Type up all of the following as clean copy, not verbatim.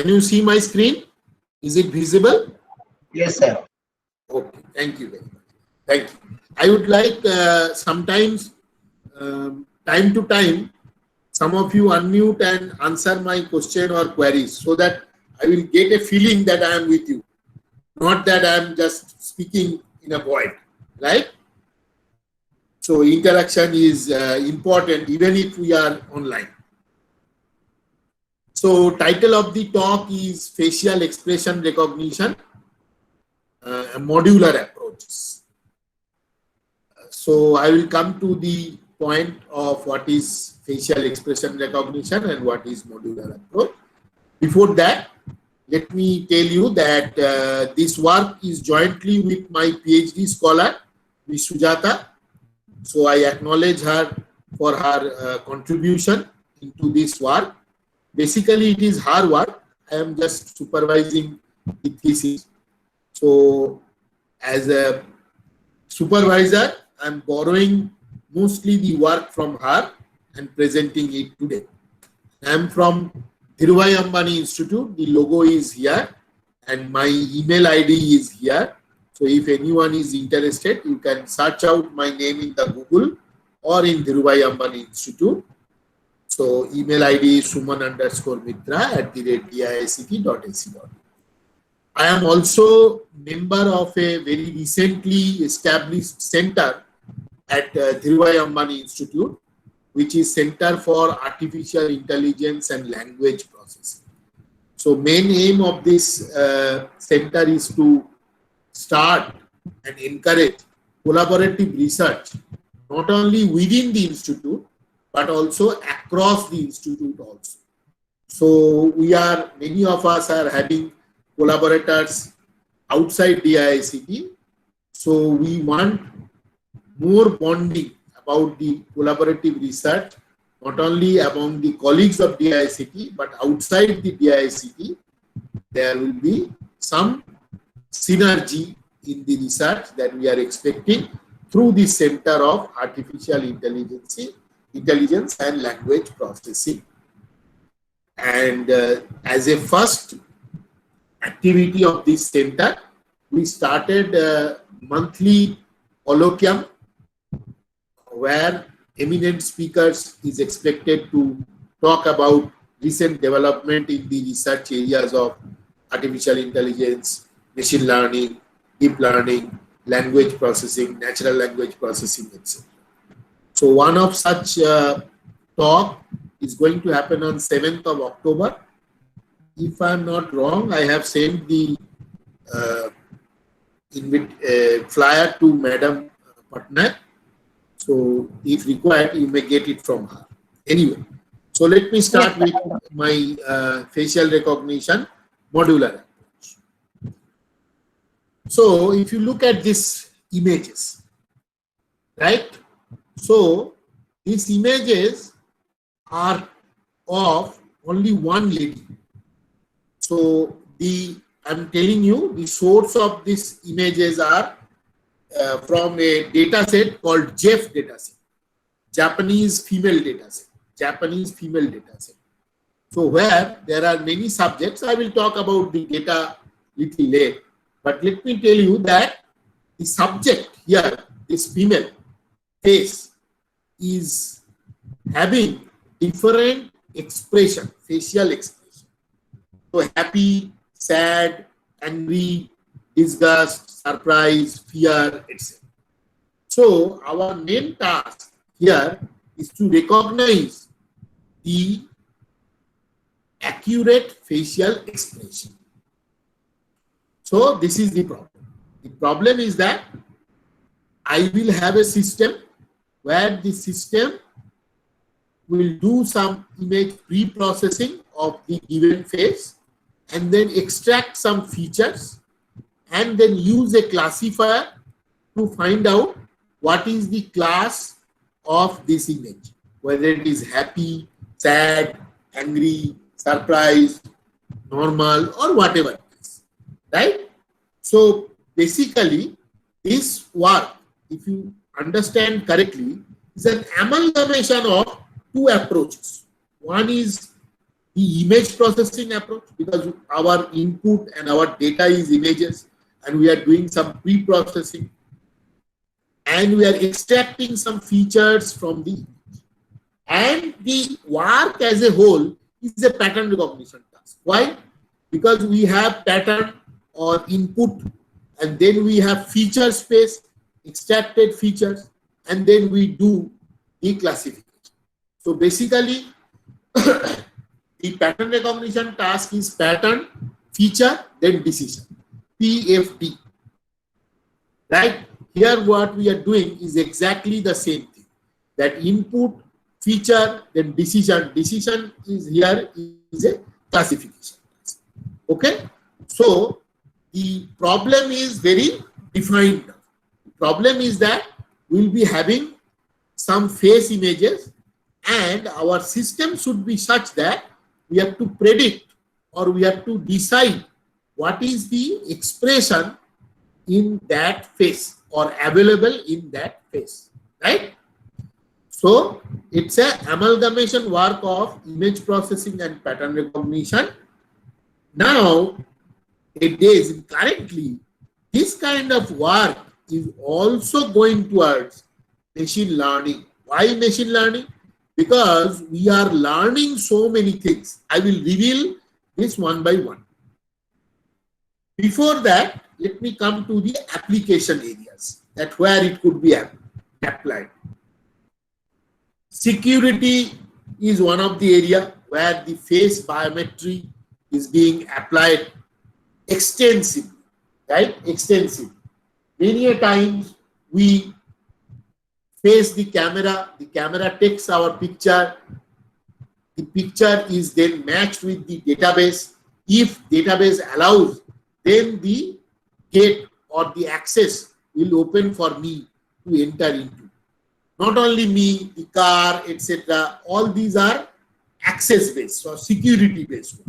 Can you see my screen? Is it visible? Yes, sir. Okay, thank you very much. Thank you. I would like sometimes, time to time, some of you unmute and answer my question or queries so that I will get a feeling that I am with you, not that I am just speaking in a void, right? So interaction is important even if we are online. So title of the talk is Facial Expression Recognition, Modular Approaches. So I will come to the point of what is facial expression recognition and what is modular approach. Before that, let me tell you that this work is jointly with my PhD scholar, Ms. Sujata. So I acknowledge her for her contribution into this work. Basically, it is her work. I am just supervising the thesis. So as a supervisor, I am borrowing mostly the work from her and presenting it today. I am from Dhirubhai Ambani Institute. The logo is here and my email ID is here. So if anyone is interested, you can search out my name in the Google or in Dhirubhai Ambani Institute. So email ID is suman_mitra@diict.ac.in. I am also member of a very recently established center at Dhirubhai Ambani Institute, which is Center for Artificial Intelligence and Language Processing. So main aim of this center is to start and encourage collaborative research, not only within the institute, but also across the institute also. So many of us are having collaborators outside DIICT. So we want more bonding about the collaborative research, not only among the colleagues of DIICT, but outside the DIICT, there will be some synergy in the research that we are expecting through the Center of Artificial Intelligence and Language Processing. And as a first activity of this center, we started a monthly colloquium where eminent speakers is expected to talk about recent development in the research areas of artificial intelligence, machine learning, deep learning, language processing, natural language processing, etc. So one of such talk is going to happen on 7th of October. If I'm not wrong, I have sent the flyer to Madam Patnaik. So if required, you may get it from her. Anyway, so let me start with my facial recognition modular approach. So if you look at these images, right? So these images are of only one lady. So I'm telling you, the source of these images are from a data set called JEF dataset, Japanese female dataset. So where there are many subjects, I will talk about the data little late, but let me tell you that the subject here, this female face, is having different expression, facial expression. So happy, sad, angry, disgust, surprise, fear, etc. So our main task here is to recognize the accurate facial expression. So this is the problem. The problem is that I will have a system where the system will do some image pre-processing of the given face and then extract some features and then use a classifier to find out what is the class of this image, whether it is happy, sad, angry, surprised, normal, or whatever it is, right? So basically, this work, if you understand correctly, is an amalgamation of two approaches. One is the image processing approach, because our input and our data is images, and we are doing some pre-processing, and we are extracting some features from the image. And the work as a whole is a pattern recognition task. Why? Because we have pattern or input, and then we have feature space, extracted features, and then we do the classification. So basically, the pattern recognition task is pattern, feature, then decision. PFD. Right? Here what we are doing is exactly the same thing. That input, feature, then decision. Decision is here is a classification. Okay? So the problem is very defined. The problem is that we'll be having some face images, and our system should be such that we have to predict or we have to decide what is the expression in that face or available in that face, right? So it's an amalgamation work of image processing and pattern recognition. Now, currently, this kind of work is also going towards machine learning. Why machine learning? Because we are learning so many things. I will reveal this one by one. Before that, let me come to the application areas, that where it could be applied. Security is one of the area where the face biometry is being applied extensively, right? Extensively. Many a times we face the camera takes our picture, the picture is then matched with the database. If database allows, then the gate or the access will open for me to enter into. Not only me, the car, etc. All these are access based or security based,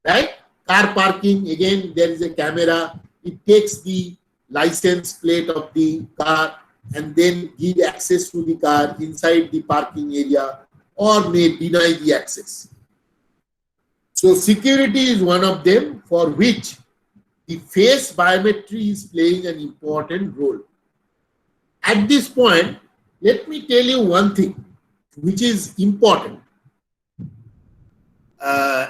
right? Car parking, again, there is a camera. It takes the license plate of the car and then give access to the car inside the parking area, or may deny the access. So security is one of them for which the face biometry is playing an important role. At this point, let me tell you one thing which is important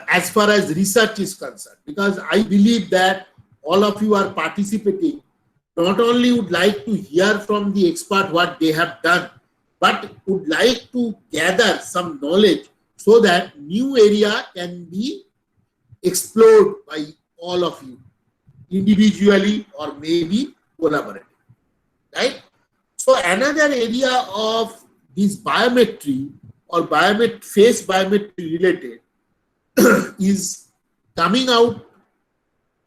as far as research is concerned, because I believe that all of you are participating, not only would like to hear from the expert what they have done, but would like to gather some knowledge so that new area can be explored by all of you individually or maybe collaboratively, right? So another area of this biometry or face biometry related is coming out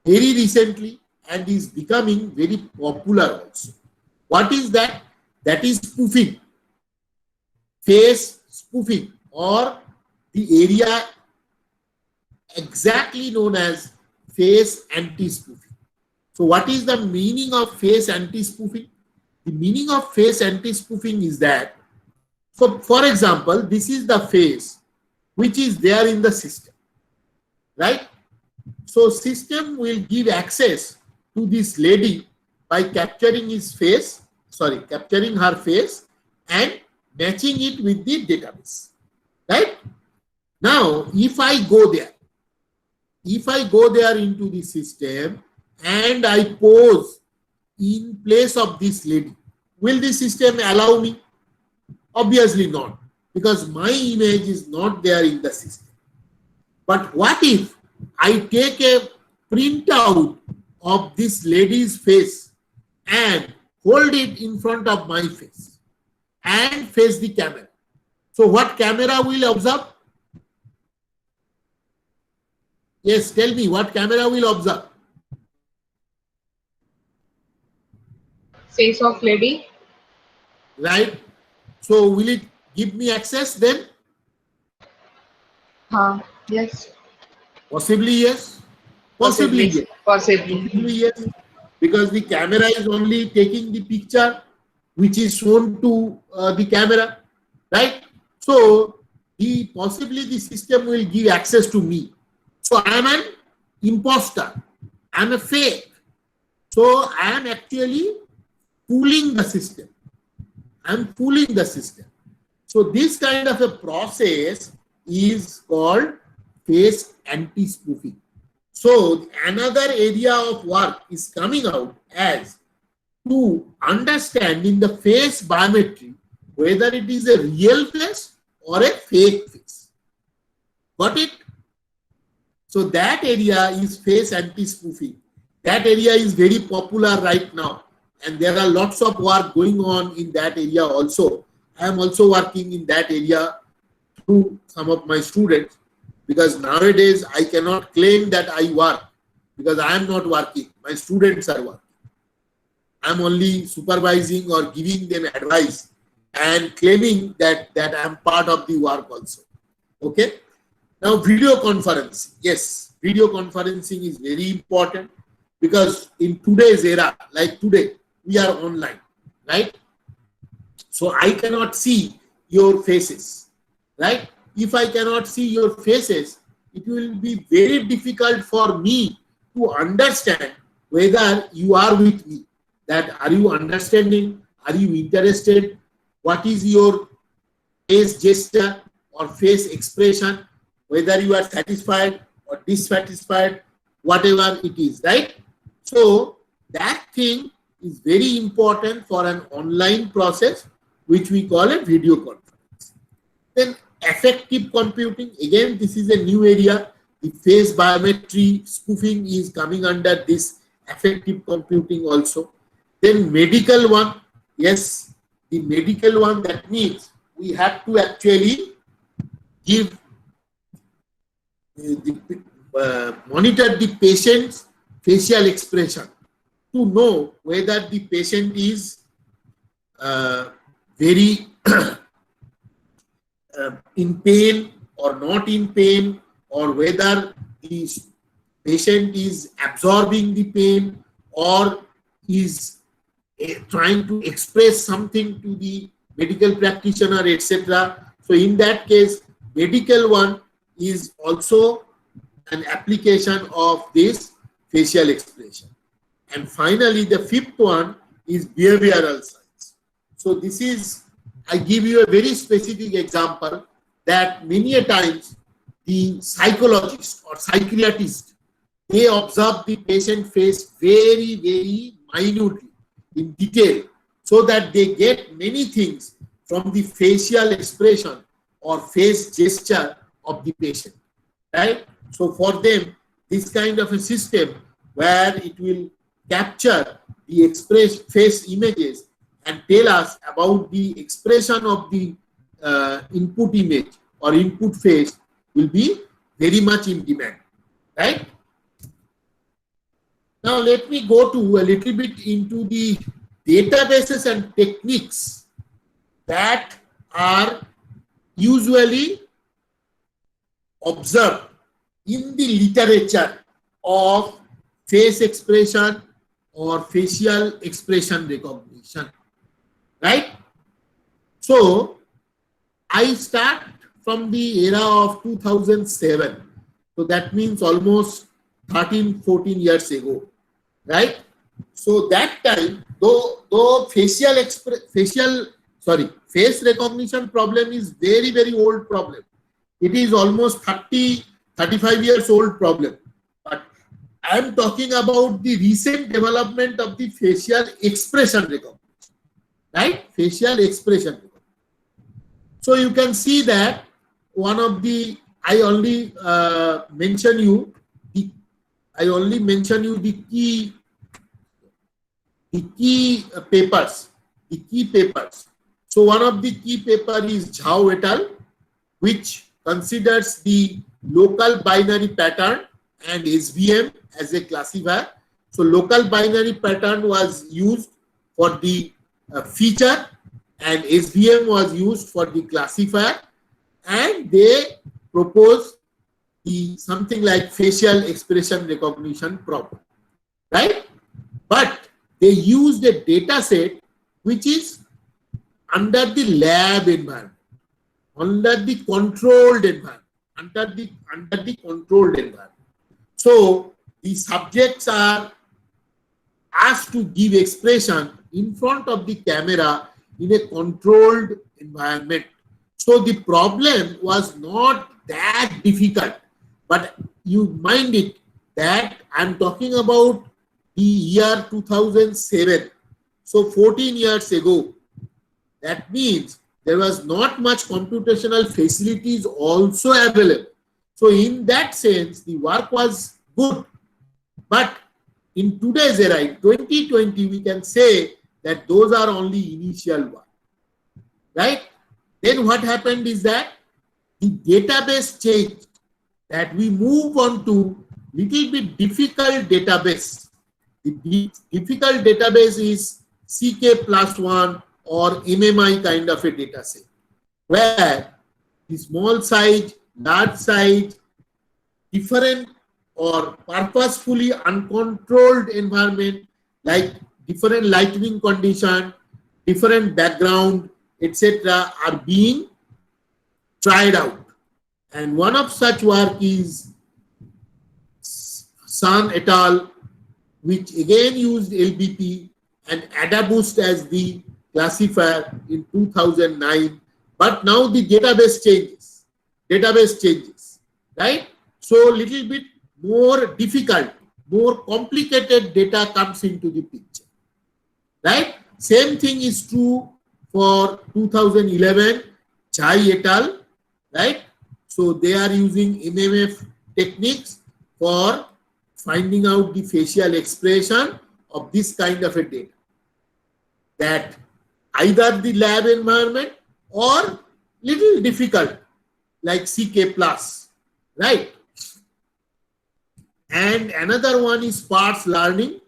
very recently and is becoming very popular also. What is that? That is spoofing, face spoofing, or the area exactly known as face anti-spoofing. So what is the meaning of face anti-spoofing? The meaning of face anti-spoofing is that, so for example, this is the face which is there in the system, right? So system will give access to this lady by capturing capturing her face and matching it with the database, right? Now, if I go there into the system and I pose in place of this lady, will the system allow me? Obviously not, because my image is not there in the system. But what if I take a printout of this lady's face and hold it in front of my face and face the camera? So what camera will observe? Yes, tell me, what camera will observe? Face of lady. Right. So will it give me access then? Yes. Possibly yes. Possibly yes. Possibly. Yes. Because the camera is only taking the picture which is shown to the camera, right? So possibly the system will give access to me. So I am an imposter. I am a fake. So I am actually fooling the system. I am fooling the system. So this kind of a process is called face anti-spoofing. So another area of work is coming out as to understand in the face biometry whether it is a real face or a fake face. Got it? So that area is face anti-spoofing. That area is very popular right now, and there are lots of work going on in that area also. I am also working in that area through some of my students, because nowadays I cannot claim that I work because I am not working. My students are working. I am only supervising or giving them advice and claiming that I am part of the work also. Okay. Now, video conferencing. Yes, video conferencing is very important because in today's era, like today, we are online, right? So I cannot see your faces, right? If I cannot see your faces, it will be very difficult for me to understand whether you are with me. That are you understanding? Are you interested? What is your face gesture or face expression? Whether you are satisfied or dissatisfied, whatever it is, right? So that thing is very important for an online process, which we call a video conference. Then affective computing, again, this is a new area. The face biometry spoofing is coming under this affective computing also. Then medical one, yes, the medical one, that means we have to actually give monitor the patient's facial expression to know whether the patient is very in pain or not in pain, or whether the patient is absorbing the pain or is trying to express something to the medical practitioner, etc. So in that case, medical one is also an application of this facial expression. And finally, the fifth one is behavioral science. So this is, I give you a very specific example that many a times the psychologist or psychiatrist, they observe the patient face very, very minutely in detail, so that they get many things from the facial expression or face gesture of the patient, right? So for them, this kind of a system where it will capture the express face images and tell us about the expression of the input image or input face will be very much in demand, right? Now let me go to a little bit into the databases and techniques that are usually observed in the literature of face expression or facial expression recognition, right? So I start from the era of 2007. So that means almost 13-14 years ago, right? So that time, though face recognition problem is very, very old problem. It is almost 35 years old problem. But I am talking about the recent development of the facial expression recognition, right? Facial expression recognition. So you can see that one of the, I only mention you the key papers. So one of the key paper is Zhao et al., which considers the local binary pattern and SVM as a classifier. So local binary pattern was used for the feature and SVM was used for the classifier, and they proposed the something like facial expression recognition problem, right? But they used a data set which is under the lab environment. under the controlled environment, under the controlled environment. So the subjects are asked to give expression in front of the camera in a controlled environment. So the problem was not that difficult, but you mind it that I'm talking about the year 2007. So 14 years ago. That means there was not much computational facilities also available. So in that sense, the work was good. But in today's era, in 2020, we can say that those are only initial work, right? Then what happened is that the database changed, that we move on to little bit difficult database. The difficult database is CK+1 or MMI kind of a data set, where the small size, large size, different or purposefully uncontrolled environment, like different lighting condition, different background, etc., are being tried out. And one of such work is Sun et al., which again used LBP and AdaBoost as the classifier in 2009. But now the database changes, right? So little bit more difficult, more complicated data comes into the picture, right? Same thing is true for 2011 Chai et al., right? So they are using MMF techniques for finding out the facial expression of this kind of a data, that either the lab environment or little difficult like CK+, right? And another one is sparse learning,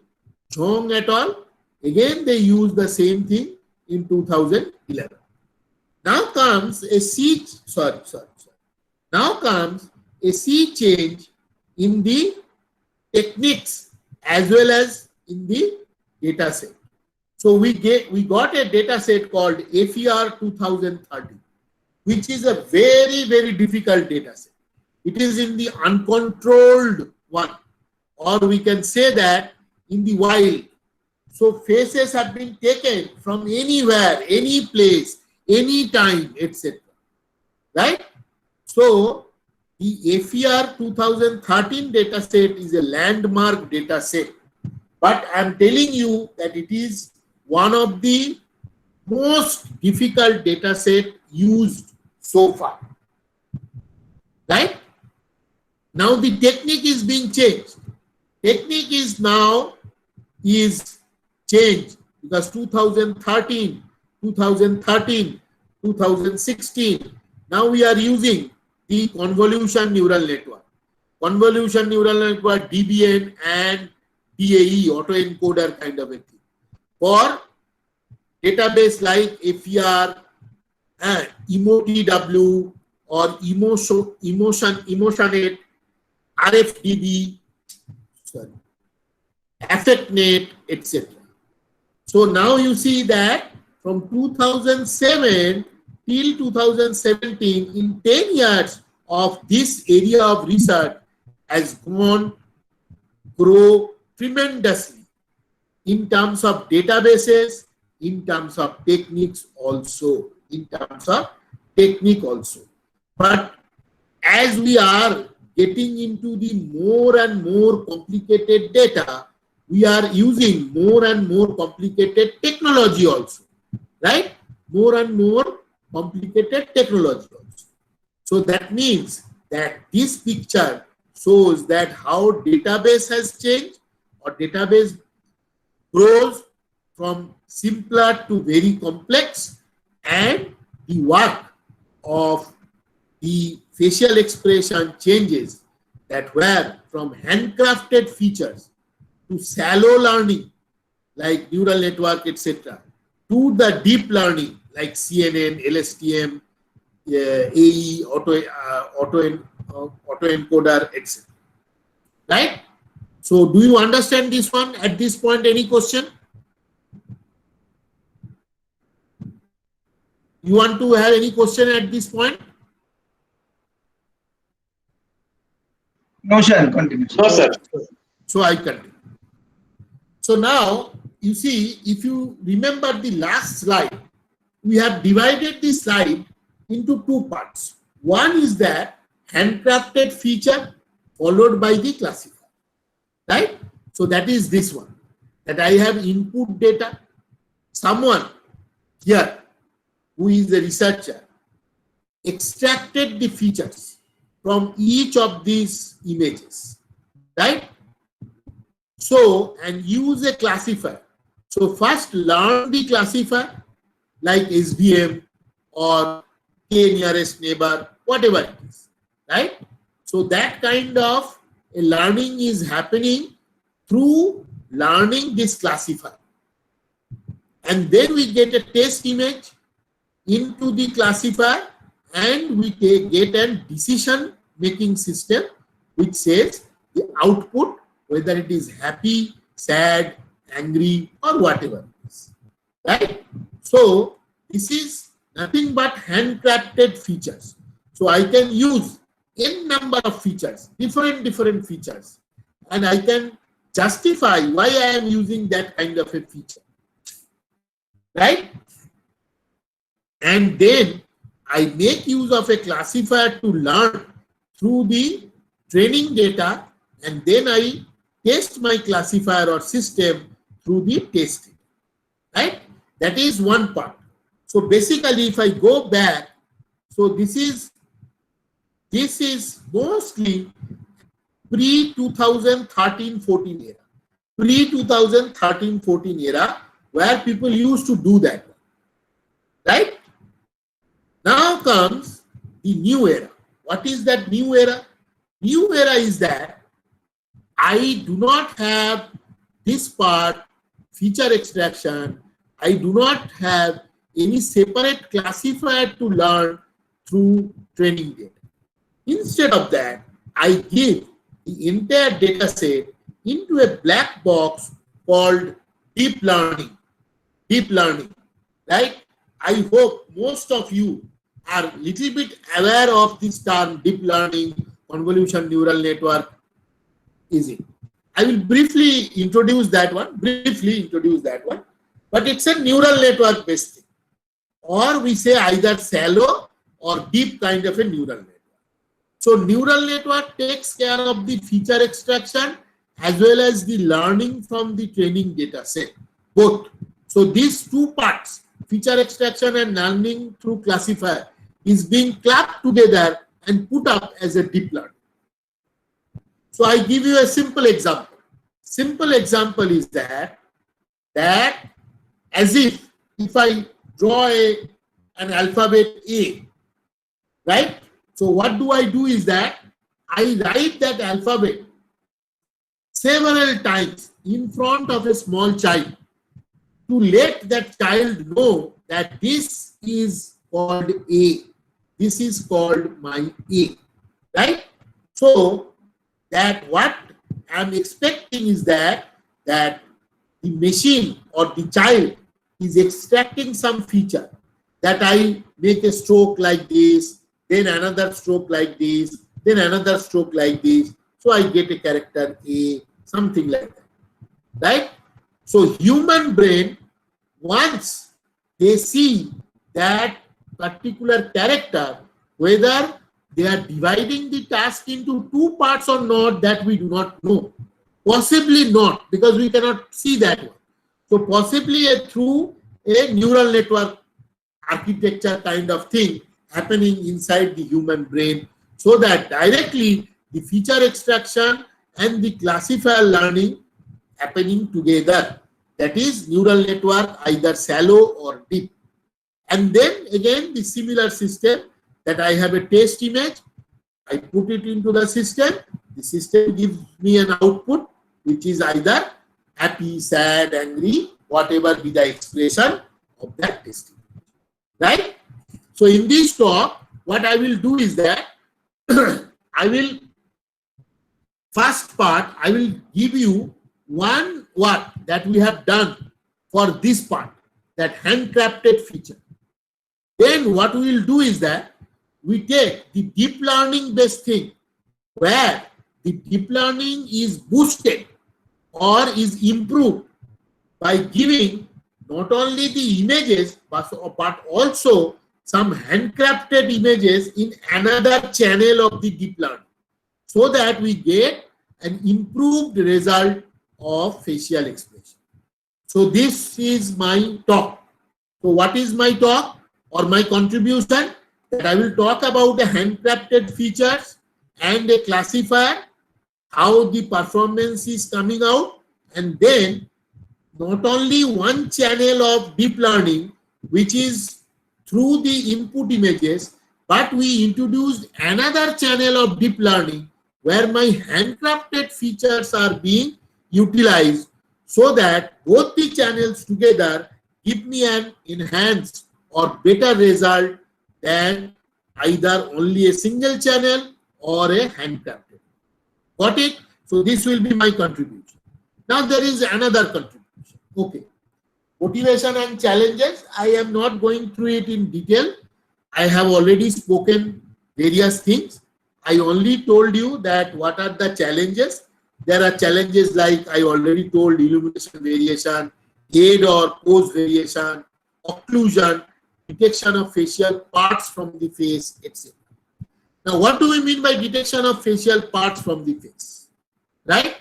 Chong et al. Again, they use the same thing in 2011. Now comes a Now comes a sea change in the techniques as well as in the data set. So we got a data set called FER 2013, which is a very, very difficult data set. It is in the uncontrolled one, or we can say that in the wild. So faces have been taken from anywhere, any place, any time, etc. Right? So the FER 2013 data set is a landmark data set. But I'm telling you that it is one of the most difficult data set used so far. Right? Now the technique is being changed. Technique is now changed because 2013, 2016, now we are using the convolution neural network. Convolution neural network, DBN and DAE, autoencoder kind of a thing. For database like FER, EmoTW or Emotionate, RFDB, AffectNet, etc. So now you see that from 2007 till 2017, in 10 years of this area of research has grow tremendously in terms of databases, in terms of techniques also, But as we are getting into the more and more complicated data, we are using more and more complicated technology also, right? More and more complicated technology also. So that means that this picture shows that how database has changed, or database grows from simpler to very complex, and the work of the facial expression changes, that were from handcrafted features to shallow learning like neural network, etc., to the deep learning like CNN, LSTM, AE, autoencoder, etc. Right? So do you understand this one at this point? Any question? You want to have any question at this point? No, sir. Continue. No, sir. So I continue. So now you see, if you remember the last slide, we have divided the slide into two parts. One is that handcrafted feature followed by the classifier, right? So that is this one, that I have input data. Someone here who is a researcher extracted the features from each of these images, right? So, and use a classifier. So first learn the classifier like SVM or K nearest neighbor, whatever it is, right? So that kind of a learning is happening through learning this classifier. And then we get a test image into the classifier and we get a decision making system which says the output, whether it is happy, sad, angry, or whatever it is, right? So this is nothing but handcrafted features. So I can use n number of features, different features, and I can justify why I am using that kind of a feature, right? And then I make use of a classifier to learn through the training data, and then I test my classifier or system through the testing, right? That is one part. So basically, if I go back, so this is mostly pre-2013-14 era, pre-2013-14 era, where people used to do that, right? Now comes the new era. What is that new era? New era is that I do not have this part, feature extraction. I do not have any separate classifier to learn through training data. Instead of that, I give the entire data set into a black box called deep learning. Deep learning, right? I hope most of you are a little bit aware of this term, deep learning, convolution neural network. Is it? I will briefly introduce that one, but it's a neural network based thing. Or we say either shallow or deep kind of a neural network. So neural network takes care of the feature extraction as well as the learning from the training data set, both. So these two parts, feature extraction and learning through classifier, is being clapped together and put up as a deep learning. So I give you a simple example. Simple example is that as if I draw an alphabet A, right? So what do I do is that I write that alphabet several times in front of a small child to let that child know that this is called A. This is called my A, right? So that what I'm expecting is that the machine or the child is extracting some feature, that I make a stroke like this, then another stroke like this, then another stroke like this. So I get a character A, something like that, right? So human brain, once they see that particular character, whether they are dividing the task into two parts or not, that we do not know. Possibly not, because we cannot see that one. So possibly through a neural network architecture kind of thing happening inside the human brain, so that directly the feature extraction and the classifier learning happening together. That is neural network, either shallow or deep. And then again the similar system, that I have a test image, I put it into the system gives me an output which is either happy, sad, angry, whatever be the expression of that test image, right? So in this talk, what I will do is that I will, first part, I will give you one what that we have done for this part, that handcrafted feature. Then what we will do is that we take the deep learning based thing where the deep learning is boosted or is improved by giving not only the images but also some handcrafted images in another channel of the deep learning, so that we get an improved result of facial expression. So this is my talk. So what is my talk or my contribution? That I will talk about the handcrafted features and a classifier, how the performance is coming out, and then not only one channel of deep learning, which is through the input images, but we introduced another channel of deep learning where my handcrafted features are being utilized, so that both the channels together give me an enhanced or better result than either only a single channel or a handcrafted. Got it? So this will be my contribution. Now there is another contribution. Okay. Motivation and challenges. I am not going through it in detail. I have already spoken various things. I only told you that what are the challenges. There are challenges like I already told: illumination variation, head or pose variation, occlusion, detection of facial parts from the face, etc. Now, what do we mean by detection of facial parts from the face? Right?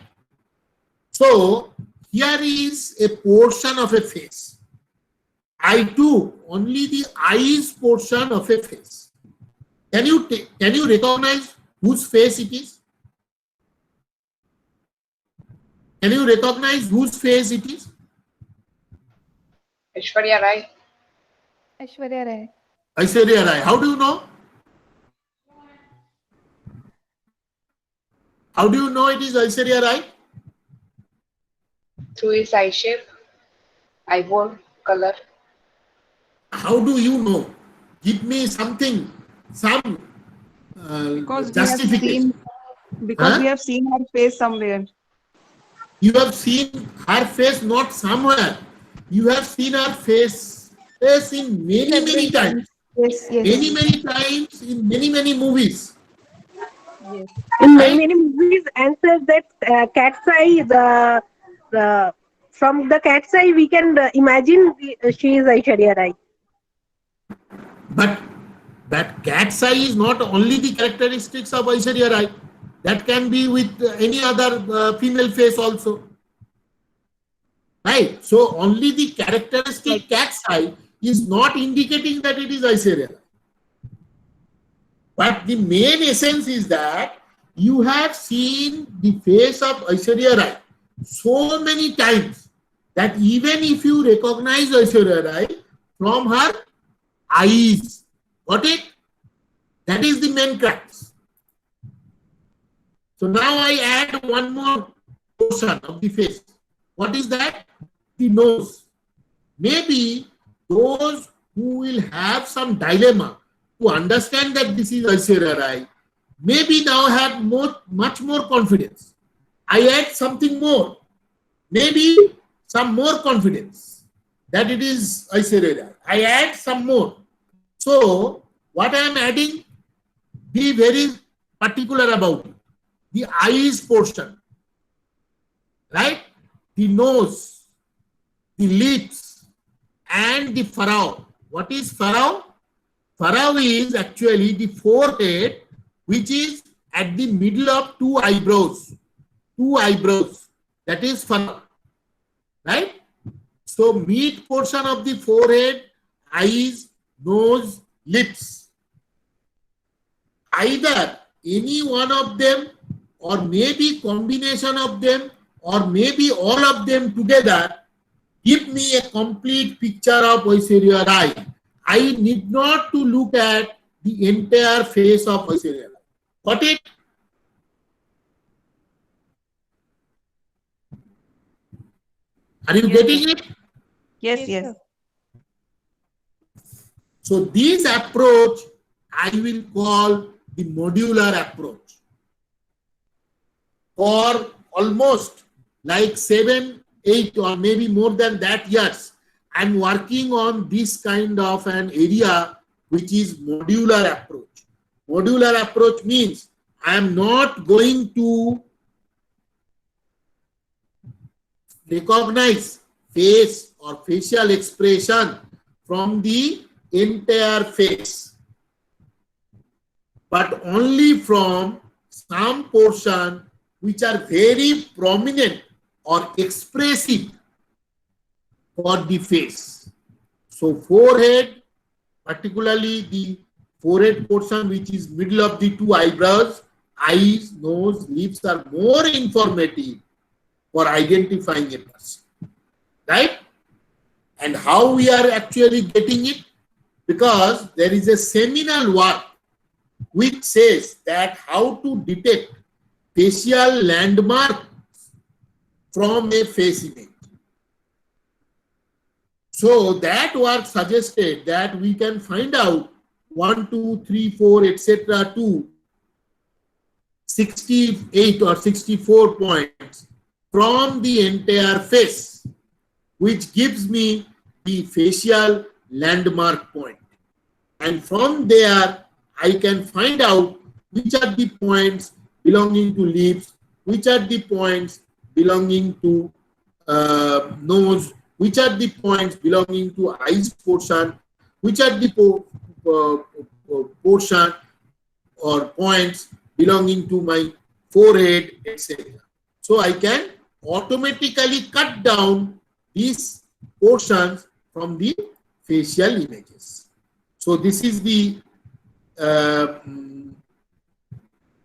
So, here is a portion of a face. I took only the eyes portion of a face. Can you recognize whose face it is? Can you recognize whose face it is? Aishwarya Rai. Aishwarya Rai. Aishwarya Rai. How do you know? How do you know it is Aishwarya Rai? Through his eye shape, eyeball color. How do you know? Give me something, some Because justification. we have seen her face somewhere. You have seen her face not somewhere. You have seen her face in many times. Yes, yes. Many times in many movies. Yes. In Right? many movies, answers that cat's eye, from the cat's eye, we can imagine she is Aishwarya Rai. But that cat's eye is not only the characteristics of Aishwarya Rai. That can be with any other female face also. Right? So only the characteristic cat's eye is not indicating that it is Aishwarya Rai. But the main essence is that you have seen the face of Aishwarya Rai so many times that even if you recognize Aishwarya Rai from her eyes, got it? That is the main crux. So now I add one more portion of the face. What is that? The nose. Maybe those who will have some dilemma to understand that this is Aishwarya Rai, maybe now have much more confidence. I add something more. Maybe some more confidence that it is Aishwarya Rai. I add some more. So what I am adding, be very particular about it. The eyes portion, right? The nose, the lips, and the furrow. What is furrow? Furrow is actually the forehead, which is at the middle of two eyebrows. Two eyebrows. That is furrow, right? So mid portion of the forehead, eyes, nose, lips. Either any one of them, or maybe combination of them, or maybe all of them together, give me a complete picture of Aishwarya Rai. I need not to look at the entire face of Aishwarya Rai. Got it? Are you getting it? Yes, yes. So this approach I will call the modular approach. For almost like 7, 8 or maybe more than that years, I'm working on this kind of an area which is modular approach. Modular approach means I am not going to recognize face or facial expression from the entire face, but only from some portion which are very prominent or expressive for the face. So forehead, particularly the forehead portion which is middle of the two eyebrows, eyes, nose, lips are more informative for identifying a person, right? And how we are actually getting it? Because there is a seminal work which says that how to detect facial landmarks from a face image. So that work suggested that we can find out 1, 2, 3, 4, etc. to 68 or 64 points from the entire face, which gives me the facial landmark point. And from there, I can find out which are the points belonging to lips, which are the points belonging to nose, which are the points belonging to eyes portion, which are the portion or points belonging to my forehead, etc. So I can automatically cut down these portions from the facial images. So this is the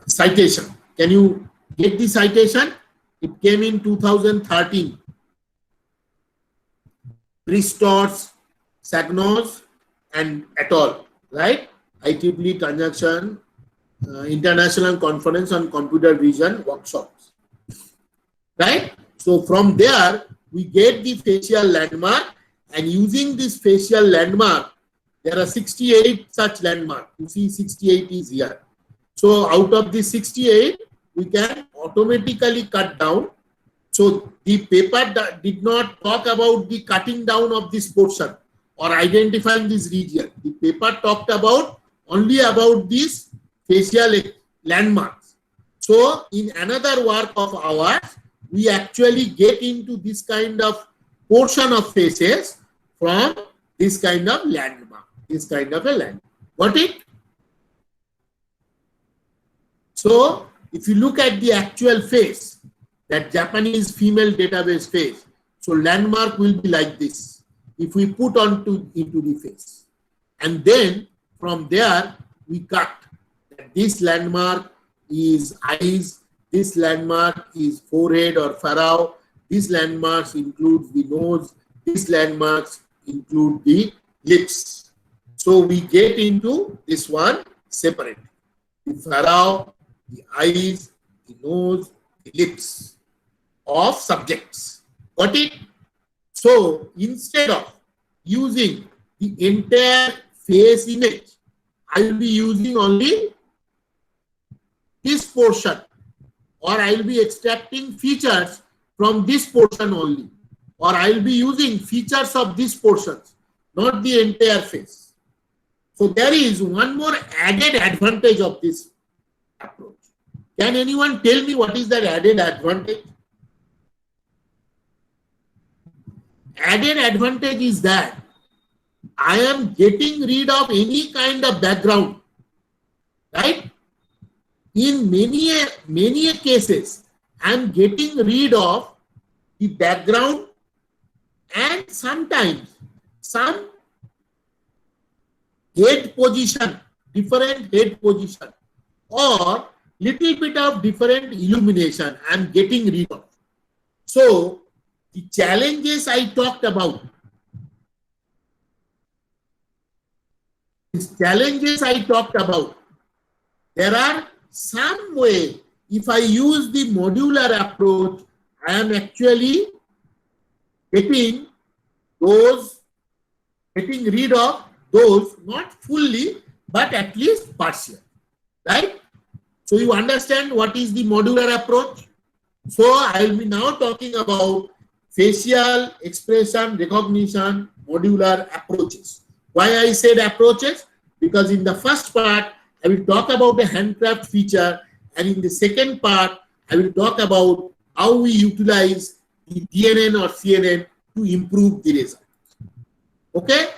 citation. Can you get the citation? It came in 2013. Christos, Sagnos, and et al. Right? IEEE Conjunction International Conference on Computer Vision workshops. Right? So from there, we get the facial landmark, and using this facial landmark, there are 68 such landmarks. You see 68 is here. So out of the 68, we can automatically cut down. So the paper did not talk about the cutting down of this portion or identifying this region. The paper talked about only about these facial landmarks. So in another work of ours, we actually get into this kind of portion of faces from this kind of landmark, this kind of a landmark. Got it? So if you look at the actual face, that Japanese female database face, so landmark will be like this if we put into the face. And then from there, we cut. This landmark is eyes, this landmark is forehead or furrow, these landmarks include the nose, these landmarks include the lips. So we get into this one separately. The furrow, the eyes, the nose, the lips of subjects. Got it? So instead of using the entire face image, I will be using only this portion, or I will be extracting features from this portion only, or I will be using features of these portions, not the entire face. So there is one more added advantage of this approach. Can anyone tell me what is that added advantage? Added advantage is that I am getting rid of any kind of background, right? In many cases, I am getting rid of the background and sometimes some head position, different head position, or little bit of different illumination I am getting rid of. So the challenges I talked about, there are some way, if I use the modular approach, I am actually getting rid of those, not fully, but at least partial, right? So you understand what is the modular approach? So I will be now talking about facial expression recognition modular approaches. Why I said approaches? because in the first part, I will talk about the handcraft feature, and in the second part, I will talk about how we utilize the DNN or CNN to improve the result. Okay?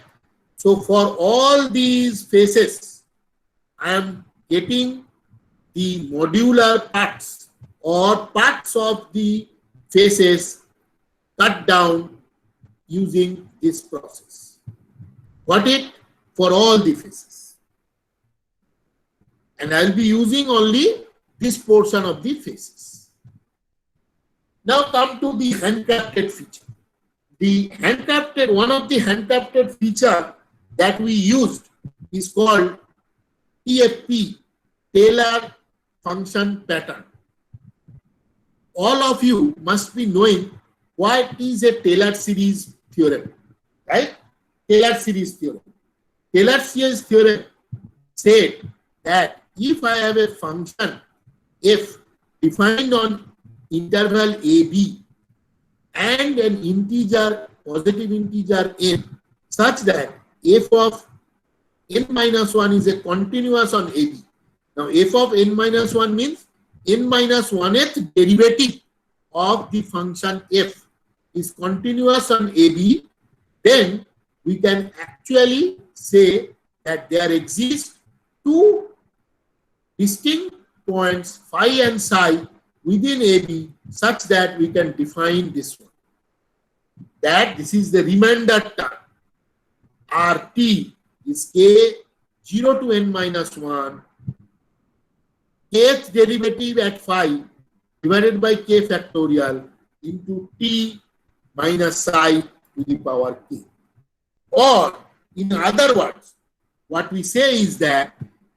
So for all these phases, I am getting the modular parts or parts of the phases cut down using this process. Got it? For all the phases. And I will be using only this portion of the phases. Now come to the handcrafted feature. The handcrafted, one of the handcrafted feature that we used is called TFP, Taylor Function Pattern. All of you must be knowing what is a Taylor series theorem, right? Taylor series theorem. Taylor series theorem said that if I have a function f defined on interval AB and an integer, positive integer n, such that f of n minus 1 is a continuous on AB. Now f of n minus 1 means n minus 1th derivative of the function f is continuous on AB, then we can actually say that there exist two distinct points phi and psi within AB such that we can define this one. That this is the remainder term. RT is k 0 to n minus 1, kth derivative at phi divided by k factorial into t minus psi to the power k. Or in other words, what we say is that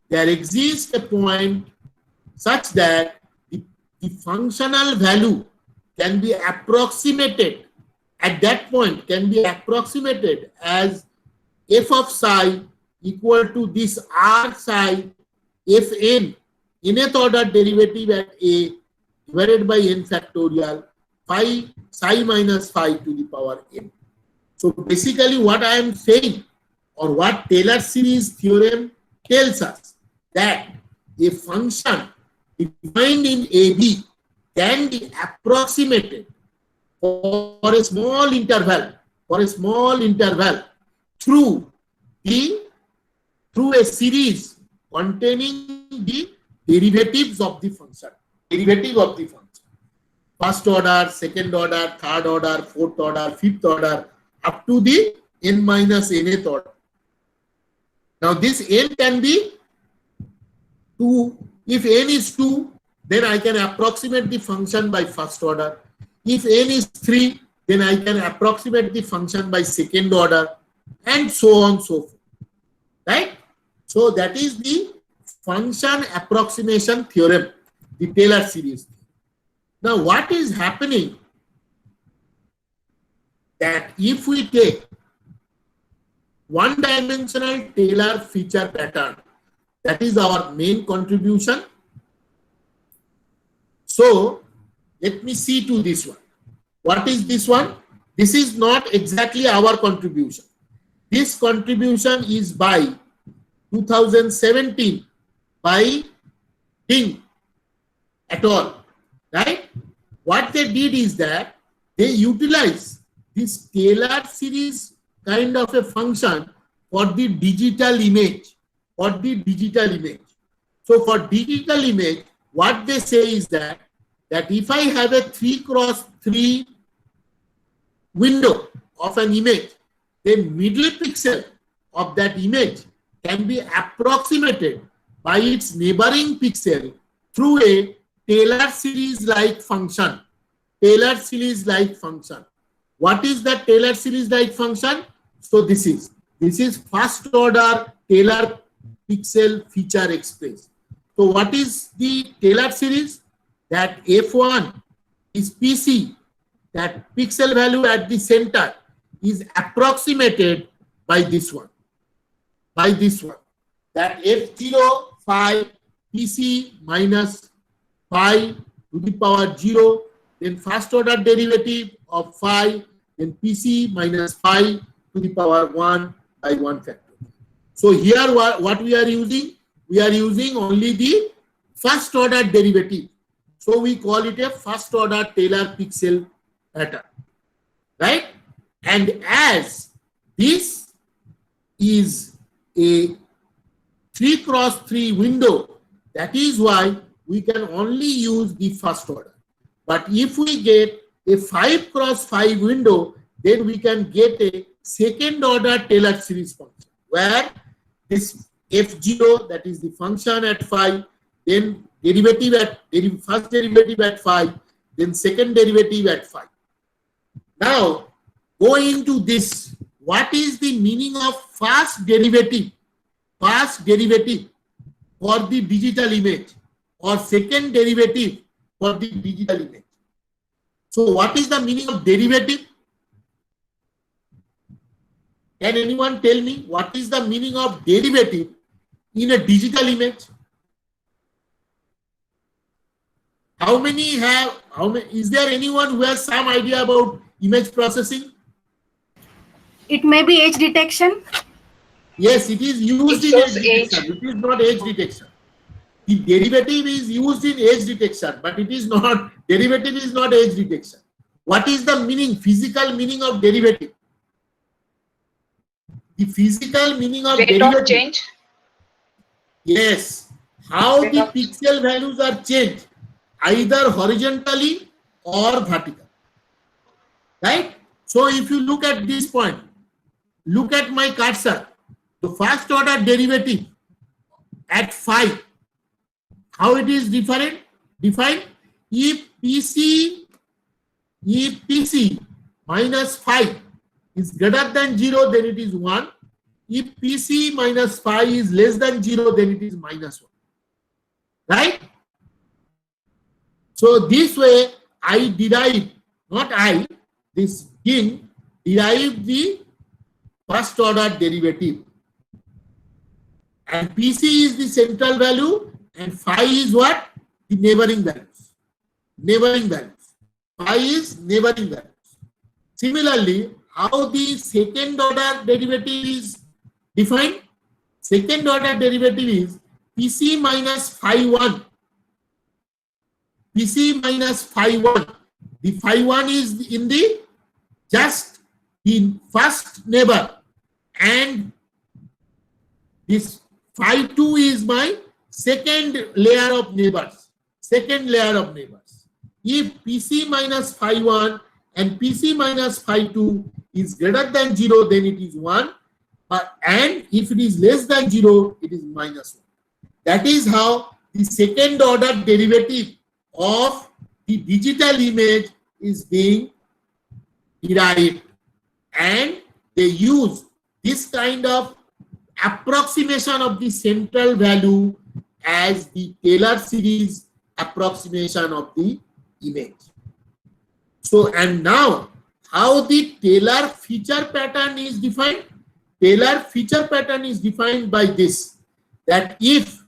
there exists a point such that the functional value can be approximated at that point, can be approximated as f of psi equal to this r psi fn, nth order derivative at a divided by n factorial phi psi minus phi to the power n. So basically what I am saying, or what Taylor series theorem tells us, that a function defined in AB can be approximated for a small interval, through a series containing the derivatives of the function, first order, second order, third order, fourth order, fifth order, up to the n minus nth order. Now this n can be 2. If n is 2, then I can approximate the function by first order. If n is 3, then I can approximate the function by second order, and so on, so forth. Right? So that is the function approximation theorem, the Taylor series. Now what is happening, that if we take one-dimensional Taylor feature pattern, that is our main contribution. So let me see to this one. What is this one? This is not exactly our contribution. This contribution is by 2017 by Ding et al. Right? What they did is that they utilize this Taylor series kind of a function for the digital image. So for digital image, what they say is that if I have a 3x3 window of an image, the middle pixel of that image can be approximated by its neighboring pixel through a Taylor series-like function. What is the Taylor series-like function? So this is first order Taylor pixel feature express. So what is the Taylor series? That f1 is PC, that pixel value at the center is approximated by this one. That f0 phi PC minus phi to the power 0, then first order derivative of phi, then PC minus phi to the power 1 by 1 factor. So here what we are using? We are using only the first order derivative. So we call it a first order Taylor pixel pattern, right? And as this is a 3x3 window, that is why we can only use the first order. But if we get a 5x5 window, then we can get a second order Taylor series function, where this f0, that is the function at 5, then derivative at first derivative at 5, then second derivative at 5. Now, going to this, what is the meaning of first derivative? First derivative for the digital image, or second derivative for the digital image. So what is the meaning of derivative? Can anyone tell me what is the meaning of derivative in a digital image? Is there anyone who has some idea about image processing? It may be edge detection. Yes, it is used It in shows edge detection. It is not edge detection. The derivative is used in edge detection, but it is not, derivative is not edge detection. What is the meaning, physical meaning of derivative? The physical meaning of Rate derivative. of change. Yes. How Rate the of- pixel values are changed, either horizontally or vertical. Right? So if you look at this point, look at my cursor. The first order derivative at 5, how it is defined? If PC minus 5 is greater than 0, then it is 1. If PC minus 5 is less than 0, then it is minus 1. Right? So this way I derive, not I, this king derive the first order derivative. And PC is the central value and phi is what? The neighboring values. Neighboring values. Phi is neighboring values. Similarly, how the second order derivative is defined? Second order derivative is PC minus phi 1. PC minus phi 1. The phi 1 is in the just the first neighbor, and this phi 2 is my second layer of neighbors. Second layer of neighbors. If PC minus phi 1 and PC minus phi 2 is greater than 0, then it is 1. And if it is less than 0, it is minus 1. That is how the second order derivative of the digital image is being derived. And they use this kind of approximation of the central value as the Taylor series approximation of the image. So, and now how the Taylor feature pattern is defined? Taylor feature pattern is defined by this, that if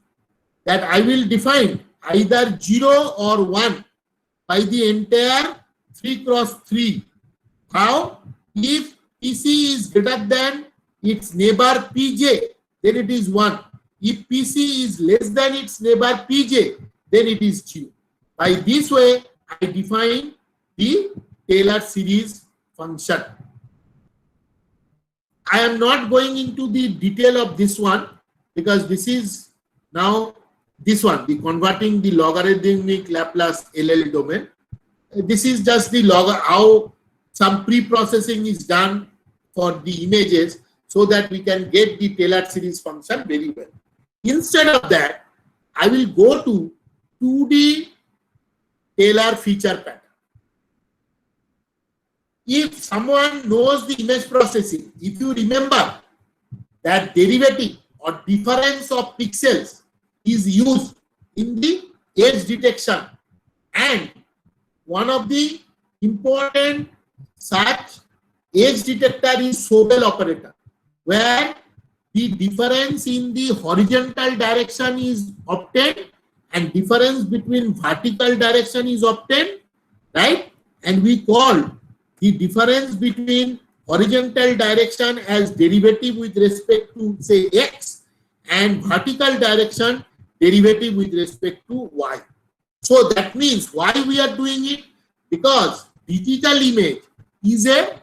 that I will define either 0 or 1 by the entire 3x3. How? If PC is greater than its neighbor Pj, then it is 1. If PC is less than its neighbor Pj, then it is 0. By this way, I define the Taylor series function. I am not going into the detail of this one because this is now this one, the converting the logarithmic Laplace LL domain. This is just the how some pre-processing is done for the images so that we can get the Taylor series function very well. Instead of that, I will go to 2D Taylor feature pattern. If someone knows the image processing, if you remember that derivative or difference of pixels is used in the edge detection, and one of the important such edge detector is Sobel operator, where the difference in the horizontal direction is obtained and difference between vertical direction is obtained, right? And we call the difference between horizontal direction as derivative with respect to say x, and vertical direction derivative with respect to y. So that means why we are doing it? Because digital image is a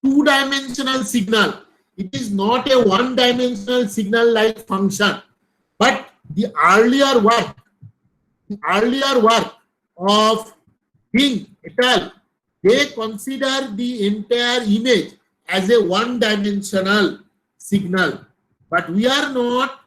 two-dimensional signal. It is not a one-dimensional signal like function. But the earlier work of Ding et al., they consider the entire image as a one-dimensional signal. But we are not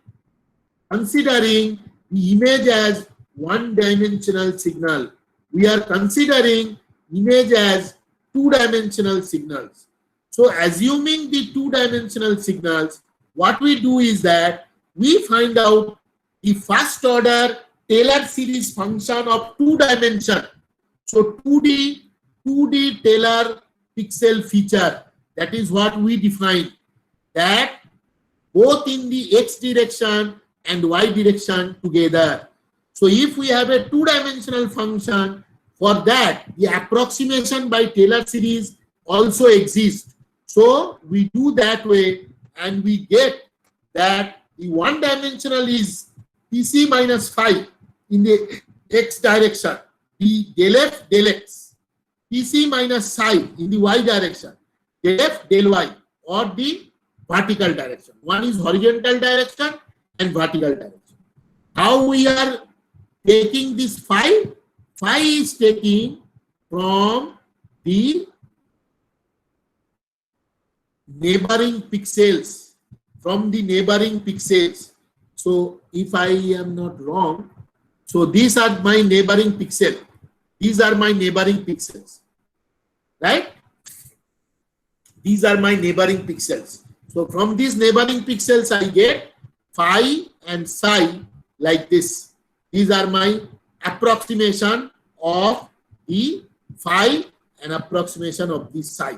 considering the image as one-dimensional signal. We are considering image as two-dimensional signals. So assuming the two-dimensional signals, what we do is that we find out the first order Taylor series function of two dimension. So 2D Taylor pixel feature, that is what we define, that both in the x direction and y direction together. So if we have a two-dimensional function, for that the approximation by Taylor series also exists. So we do that way and we get that the one-dimensional is PC minus phi in the x direction, the del f del x, PC minus psi in the y direction, del f del y, or the vertical direction. One is horizontal direction and vertical direction. How we are taking this phi? Phi is taking from the neighboring pixels, So if I am not wrong, so these are my neighboring pixels. These are my neighboring pixels, right? These are my neighboring pixels. So from these neighboring pixels, I get phi and psi like this. These are my approximation of the phi and approximation of the psi.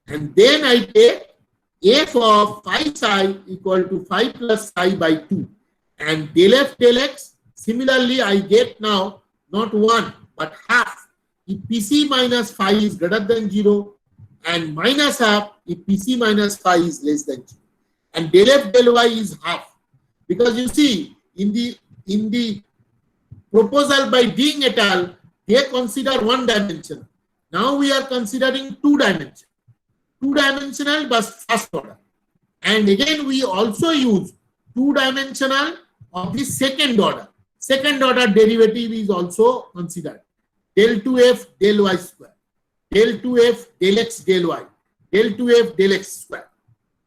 And then I take f of phi psi equal to phi plus psi by 2. And del f del x, similarly I get now not 1 but half if PC minus phi is greater than 0, and minus half if PC minus phi is less than 0. And del f del y is half. Because you see, in the proposal by Ding et al., they consider one dimension. Now we are considering two dimension. Two-dimensional but first order. And again we also use two-dimensional of the second order. Second order derivative is also considered. Del 2f del y square. Del 2f del x del y. Del 2f del x square.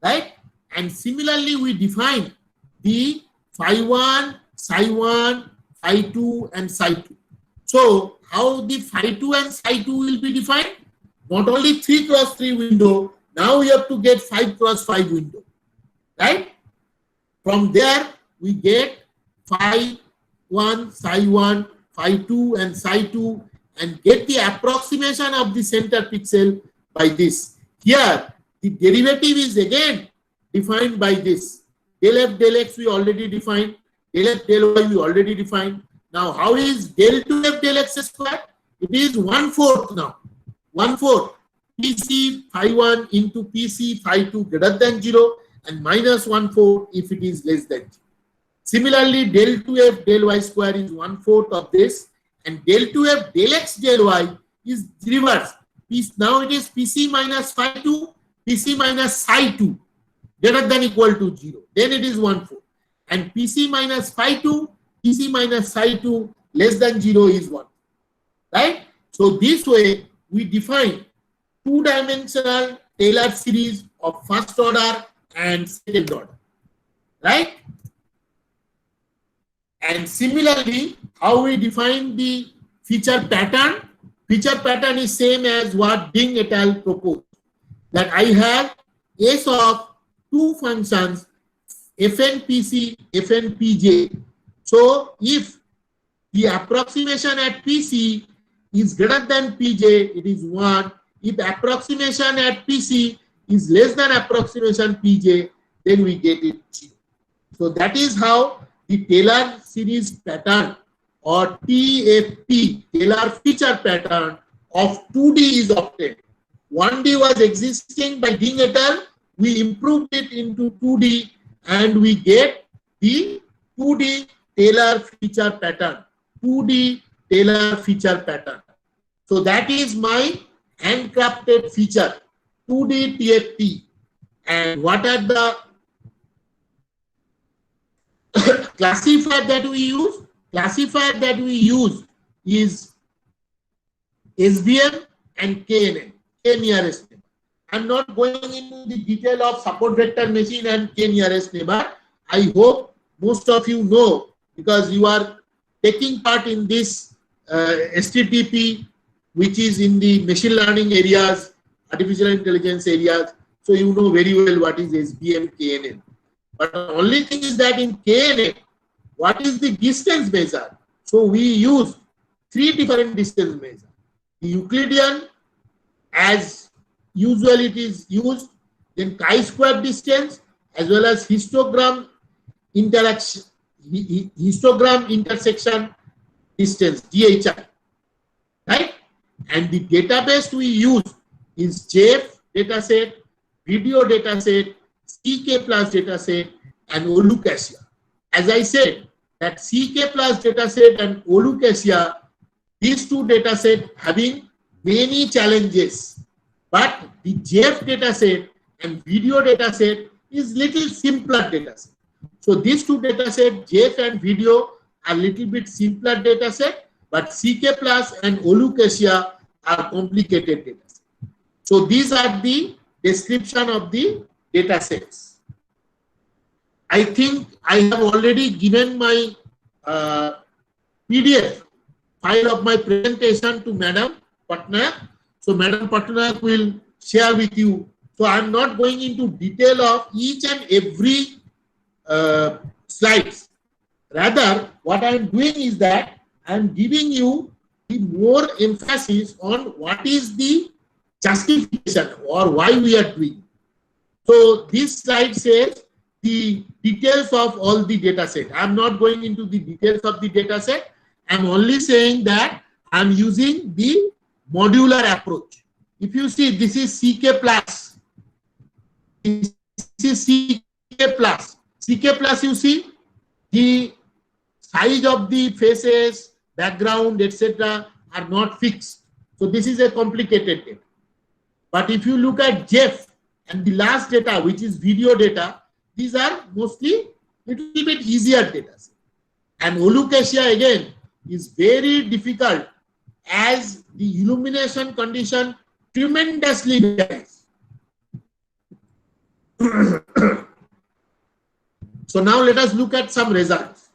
Right? And similarly we define the phi 1, psi 1, phi 2 and psi 2. So how the phi 2 and psi 2 will be defined? Not only 3 cross 3 window, now we have to get 5 cross 5 window, right? From there, we get phi 1, psi 1, phi 2 and psi 2 and get the approximation of the center pixel by this. Here, the derivative is again defined by this. Del f del x we already defined, del f del y we already defined. Now, how is del 2f del x square? It is 1/4 now. 1/4 PC phi 1 into PC phi 2 greater than 0 and minus 1/4 if it is less than 0. Similarly, del 2f del y square is 1/4 of this, and del 2f del x del y is reverse. Now it is PC minus phi 2, PC minus psi 2 greater than equal to 0. Then it is 1/4. And PC minus phi 2, PC minus psi 2 less than 0 is 1. Right? So this way we define two-dimensional Taylor series of first order and second order. Right? And similarly, how we define the feature pattern? Feature pattern is same as what Ding et al. Proposed. That I have S of two functions, fnpc, fnpj. So if the approximation at PC is greater than pj, it is 1. If approximation at PC is less than approximation pj, then we get it 0. So that is how the Taylor series pattern or TFP, Taylor feature pattern of 2D is obtained. 1D was existing by Ding et al. We improved it into 2D and we get the 2D Taylor feature pattern. 2D Taylor feature pattern. So that is my handcrafted feature, 2D TFP. And what are the classifier that we use? Classifier that we use is SVM and KNN, K-nearest neighbor. I'm not going into the detail of support vector machine and K-nearest neighbor. I hope most of you know because you are taking part in this STTP, which is in the machine learning areas, artificial intelligence areas. So you know very well what is SVM, KNN. But the only thing is that in KNN, what is the distance measure? So we use 3 different distance measures. The Euclidean, as usually it is used, then chi-square distance, as well as histogram interaction, histogram intersection distance, DHI, right? And the database we use is JF dataset, video dataset, CK plus dataset, and Olucasia. As I said, that CK plus dataset and Olucasia, these two datasets having many challenges, but the JF dataset and video dataset is little simpler dataset. So these two datasets, JF and video, are little bit simpler dataset, but CK plus and Olucasia are complicated datasets. So these are the description of the datasets. I think I have already given my PDF file of my presentation to Madam Patnaik. So Madam Patnaik will share with you. So I am not going into detail of each and every slides. Rather, what I am doing is that I am giving you the more emphasis on what is the justification or why we are doing. So this slide says the details of all the data set. I am not going into the details of the data set. I am only saying that I am using the modular approach. If you see, this is CK plus. This is CK plus. CK plus, you see, the size of the faces, background, etc. are not fixed. So this is a complicated data. But if you look at JEF and the last data, which is video data, these are mostly little bit easier data. And Olucasia again is very difficult as the illumination condition tremendously varies. So now let us look at some results.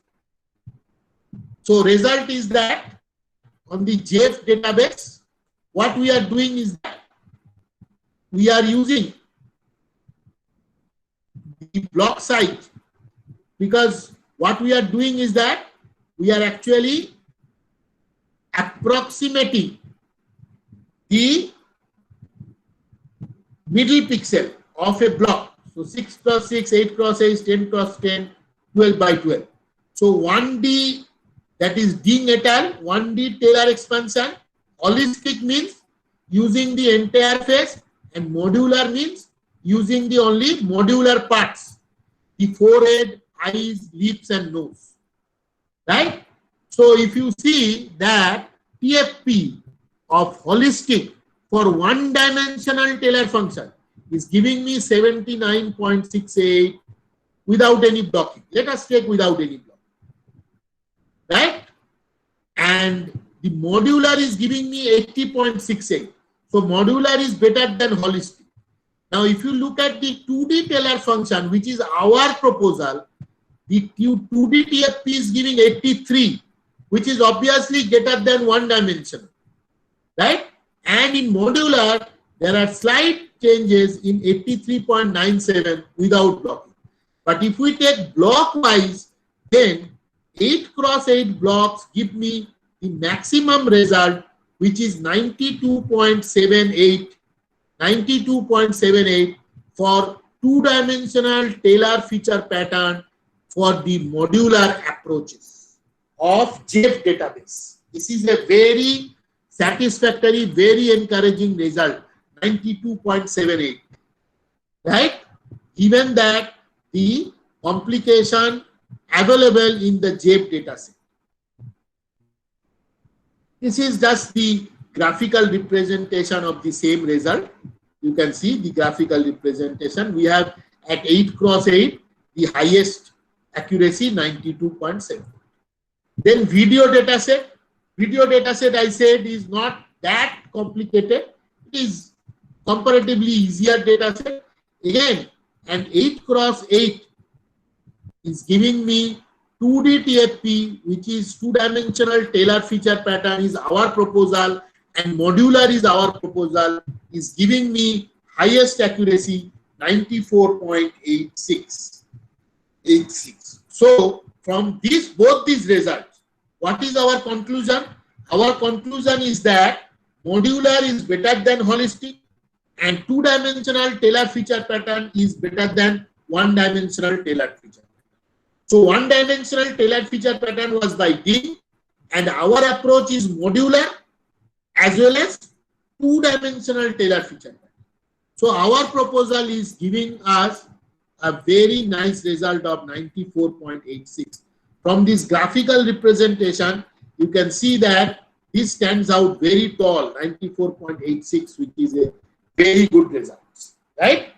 So result is that on the JF database, what we are doing is that we are using the block size, because what we are doing is that we are actually approximating the middle pixel of a block. So 6 cross 6, 8 cross 8, 10 cross 10, 12 by 12. So 1D, that is Ding et al., 1D Taylor expansion. Holistic means using the entire face, and modular means using the only modular parts, the forehead, eyes, lips, and nose. Right? So if you see that TFP of holistic for one-dimensional Taylor function is giving me 79.68 without any blocking. Let us take without any blocking. Right? And the modular is giving me 80.68. So modular is better than holistic. Now if you look at the 2D Taylor function, which is our proposal, the 2D TFP is giving 83, which is obviously greater than one dimension. Right? And in modular, there are slight changes in 83.97 without blocking. But if we take block wise, then 8 cross 8 blocks give me the maximum result, which is 92.78, 92.78 for two-dimensional Taylor feature pattern for the modular approaches of JF database. This is a very satisfactory, very encouraging result. 92.78, right? Given that the complication available in the JEB dataset. This is just the graphical representation of the same result. You can see the graphical representation. We have at 8 cross 8, the highest accuracy 92.7. Then video dataset. Video dataset, I said, is not that complicated. It is comparatively easier dataset. Again, an 8 cross 8 is giving me 2D TFP, which is two-dimensional Taylor feature pattern, is our proposal, and modular is our proposal, is giving me highest accuracy 94.86. So from both these results, what is our conclusion? Our conclusion is that modular is better than holistic, and two-dimensional Taylor feature pattern is better than one-dimensional Taylor feature. So one-dimensional Taylor feature pattern was by Dean, and our approach is modular as well as two-dimensional Taylor feature pattern. So our proposal is giving us a very nice result of 94.86. From this graphical representation, you can see that this stands out very tall, 94.86, which is a very good result, right?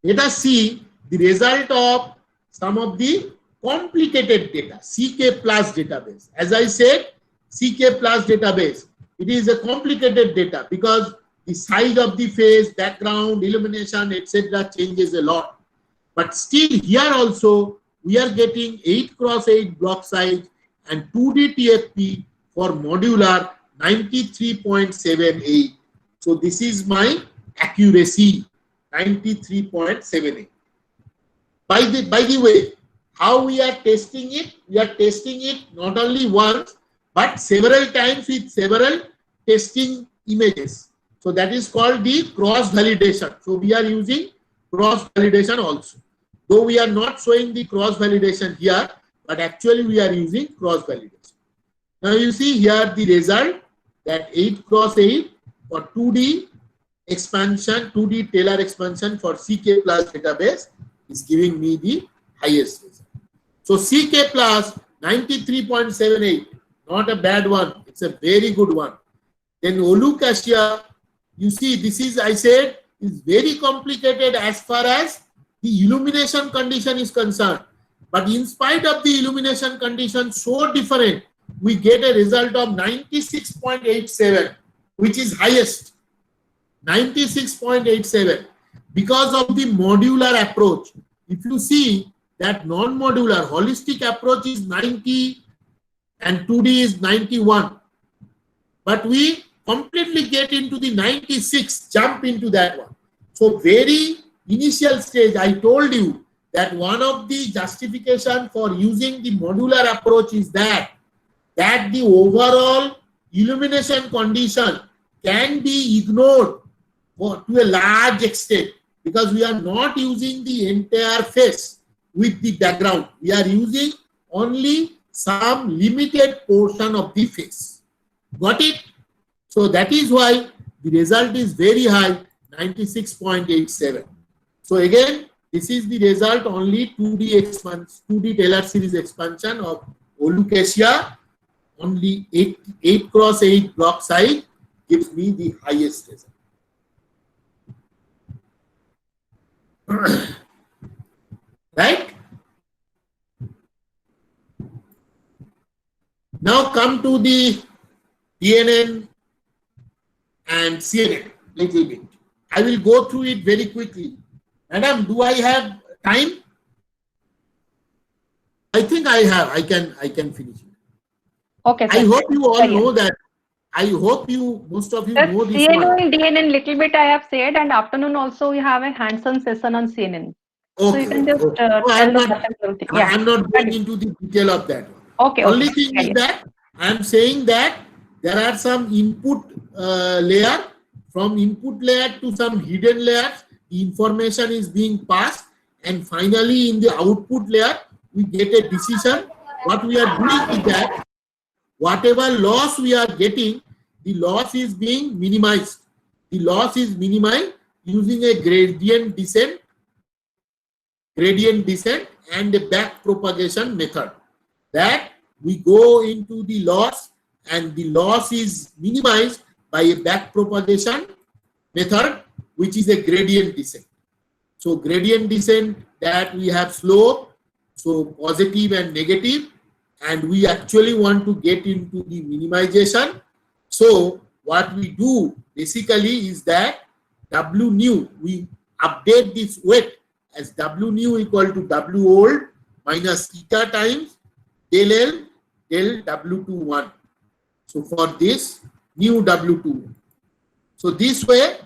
Let us see the result of some of the complicated data, CK plus database. As I said, CK plus database, it is a complicated data because the size of the face, background, illumination, etc. changes a lot. But still here also, we are getting 8 cross 8 block size and 2D TFP for modular 93.78. So this is my accuracy, 93.78. By the way, how we are testing it? We are testing it not only once, but several times with several testing images. So that is called the cross validation. So we are using cross validation also. Though we are not showing the cross validation here, but actually we are using cross validation. Now you see here the result that 8 cross 8 for 2D expansion, 2D Taylor expansion for CK plus database is giving me the highest result. So CK plus 93.78, not a bad one. It's a very good one. Then Olucasia, you see, this is, I said, is very complicated as far as the illumination condition is concerned. But in spite of the illumination condition so different, we get a result of 96.87, which is highest. 96.87. Because of the modular approach. If you see that non-modular, holistic approach is 90 and 2D is 91. But we completely get into the 96, jump into that one. So very initial stage, I told you that one of the justification for using the modular approach is that the overall illumination condition can be ignored to a large extent because we are not using the entire face with the background. We are using only some limited portion of the face. Got it? So that is why the result is very high, 96.87. So again, this is the result only 2D Taylor series expansion of Olucasia. Only 8 cross 8 block size gives me the highest result. Right? Now come to the DNN and CNN little bit. I will go through it very quickly. Madam, do I have time? I think I have. I can finish it. Okay, I sir. hope you all know that. I hope most of you know this CNN one. and DNN little bit I have said, and afternoon also we have a hands-on session on CNN. So you can just tell everything. I am not going into the detail of that one. Okay. Only thing is that I am saying that there are some input layer. From input layer to some hidden layers, the information is being passed, and finally in the output layer, we get a decision. What we are doing is that whatever loss we are getting, the loss is being minimized. the loss is minimized using a gradient descent and a back propagation method. That we go into the loss and the loss is minimized by a back propagation method, which is a gradient descent. So gradient descent, that we have slope, so positive and negative, and we actually want to get into the minimization. So what we do basically is that W new, we update this weight as W new equal to W old minus eta times del L del W21. So for this new W2. So this way,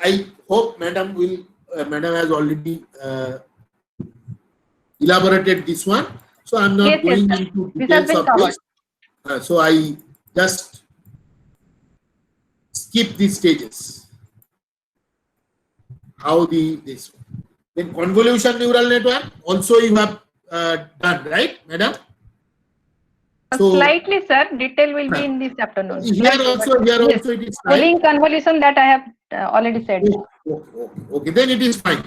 I hope Madam has already elaborated this one. So I'm not going into details of this. So I just skip these stages. How this one. Then convolution neural network also you have done, right, Madam? So, slightly, sir. Detail will be in this afternoon. Here also it is fine. Pulling convolution, that I have already said. Okay, then it is fine.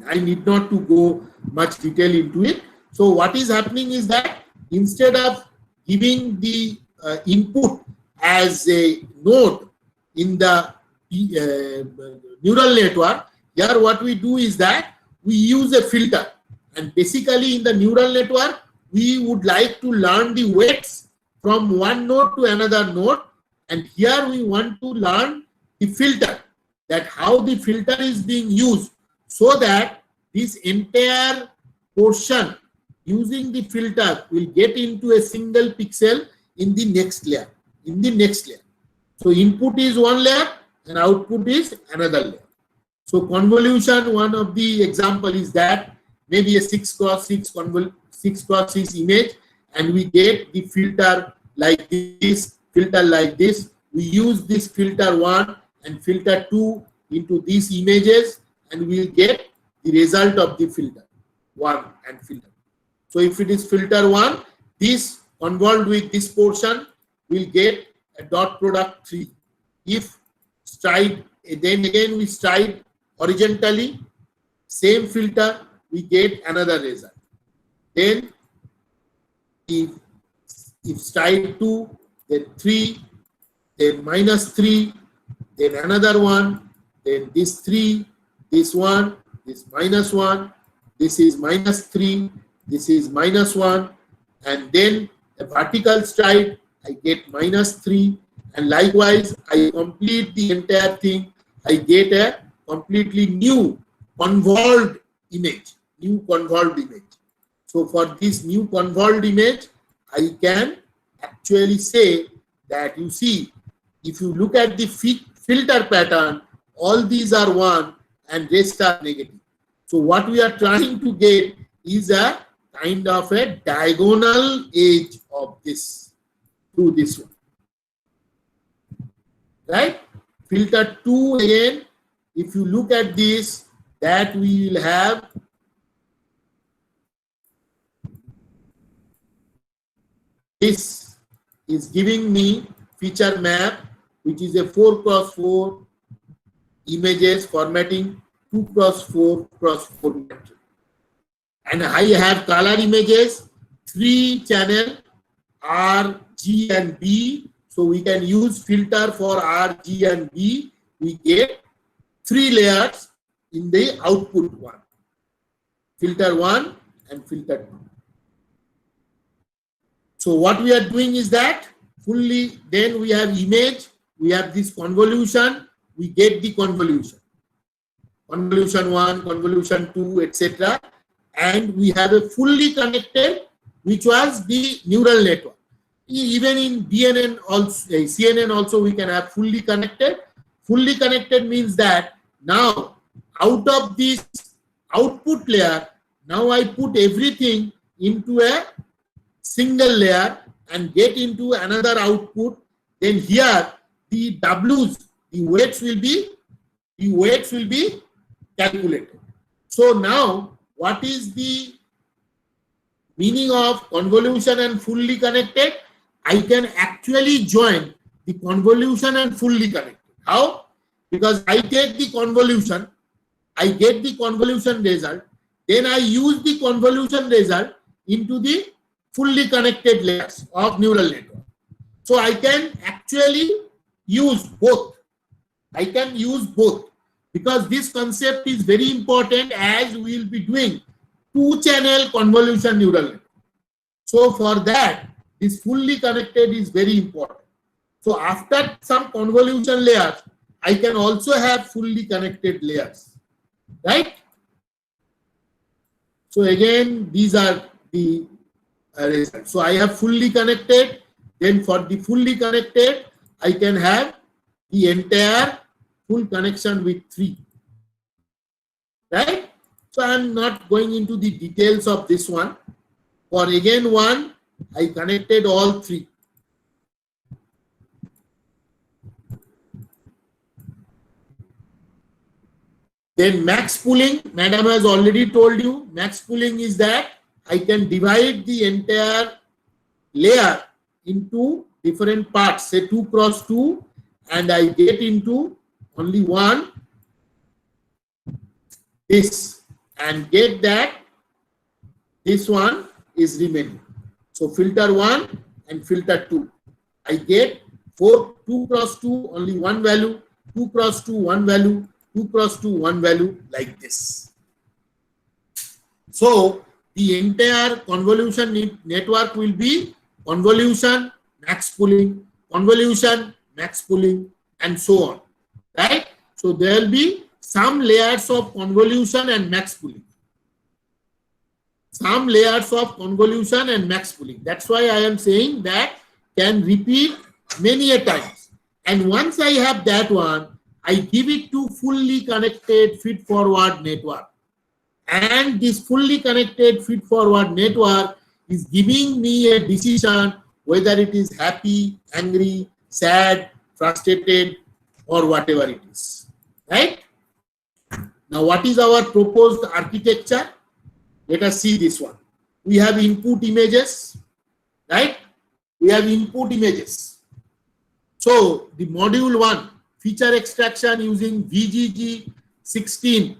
I need not to go much detail into it. So what is happening is that instead of giving the input as a node in the neural network, here what we do is that we use a filter, and basically in the neural network we would like to learn the weights from one node to another node, and here we want to learn the filter, that how the filter is being used, so that this entire portion using the filter will get into a single pixel in the next layer. So input is one layer and output is another layer. So convolution, one of the example is that maybe a 6x6 image, and we get the filter like this, We use this filter 1 and filter 2 into these images, and we will get the result of the filter 1 and filter. So if it is filter 1, this convolved with this portion will get a dot product 3. If stride, then again we stride horizontally, same filter, we get another result. Then if stride 2, then 3, then minus 3, then another one, then this 3, this 1, this minus 1, this is minus 3, this is minus 1, and then a vertical stride, I get minus 3, and likewise I complete the entire thing, I get a completely new convolved image. So for this new convolved image, I can actually say that, you see, if you look at the filter pattern, all these are 1 and rest are negative. So what we are trying to get is a kind of a diagonal edge of this through this one. Right? Filter 2 again, if you look at this, that we will have this is giving me feature map, which is a 4x4 images formatting 2x4x4 matrix. And I have color images, 3 channel R, G and B. So we can use filter for R, G and B. We get 3 layers in the output one. Filter 1 and filter 2. So what we are doing is that fully, then we have image, we have this convolution, we get the convolution. Convolution 1, convolution 2, etc. And we have a fully connected, which was the neural network. Even in CNN also we can have fully connected. Fully connected means that now out of this output layer, now I put everything into a single layer and get into another output. Then here the W's, the weights will be calculated. So now what is the meaning of convolution and fully connected? I can actually join the convolution and fully connected. How? because I take the convolution, I get the convolution result, then I use the convolution result into the fully connected layers of neural network. So I can actually use both. I can use both because this concept is very important as we will be doing two-channel convolution neural network. So for that, this fully connected is very important. So after some convolution layers, I can also have fully connected layers, right? So again, these are the results. So I have fully connected. Then for the fully connected, I can have the entire full connection with 3, right? So I am not going into the details of this one. For again one, I connected all 3. Then max pooling, madam has already told you, max pooling is that I can divide the entire layer into different parts, say 2 cross 2, and I get into only one, this, and get that this one is remaining. So filter 1 and filter 2. I get 2 cross 2, only one value, 2 cross 2, one value, 2 cross 2, one value, like this. So the entire convolution network will be convolution, max pooling, convolution, max pooling, and so on, right? So there will be some layers of convolution and max pooling. Some layers of convolution and max pooling. That's why I am saying that can repeat many a times. And once I have that one, I give it to fully connected feed-forward network. And this fully connected feed-forward network is giving me a decision whether it is happy, angry, sad, frustrated, or whatever it is, right? Now, what is our proposed architecture? Let us see this one. We have input images, right? We have input images. So, the module 1, feature extraction using VGG 16,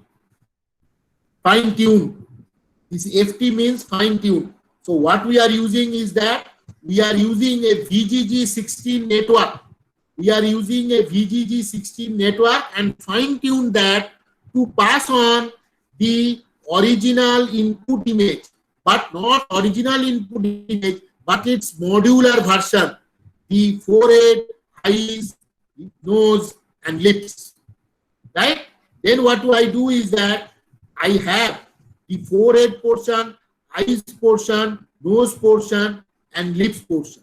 fine-tune. This FT means fine-tune. So, what we are using is that we are using a VGG 16 network. We are using a VGG 16 network and fine-tune that to pass on the original input image, but not original input image, but its modular version, the forehead, eyes, nose, and lips, right? Then what do I do is that I have the forehead portion, eyes portion, nose portion, and lips portion.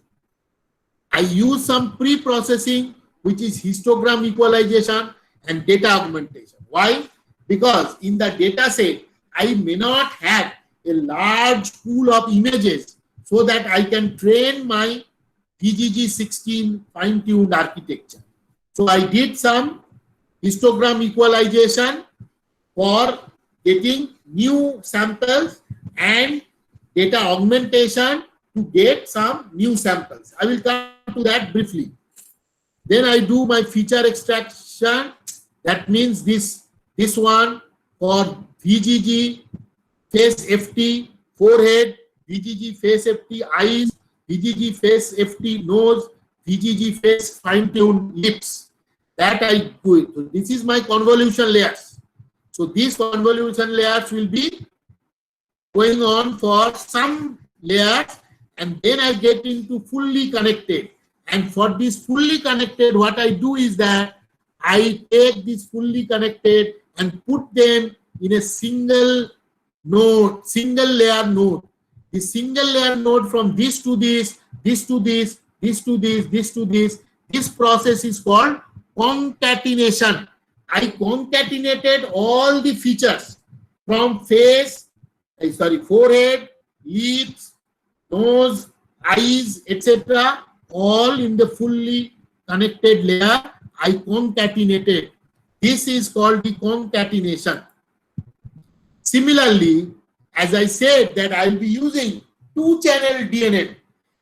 I use some pre-processing, which is histogram equalization and data augmentation. Why? Because in the data set, I may not have a large pool of images so that I can train my VGG 16 fine-tuned architecture. So I did some histogram equalization for getting new samples and data augmentation to get some new samples. I will come to that briefly. Then I do my feature extraction. That means this one for VGG face FT forehead, VGG face FT eyes, VGG face FT nose, VGG face fine-tuned lips. That I do it. So this is my convolution layers. So these convolution layers will be going on for some layers, and then I get into fully connected. And for this fully connected, what I do is that I take this fully connected and put them in a single node, single layer node. The single layer node from this to this, this to this, this to this, this to this. This process is called concatenation. I concatenated all the features from face, forehead, lips, nose, eyes, etc. all in the fully connected layer. I concatenated. This is called the concatenation. Similarly, as I said that I will be using two-channel DNN.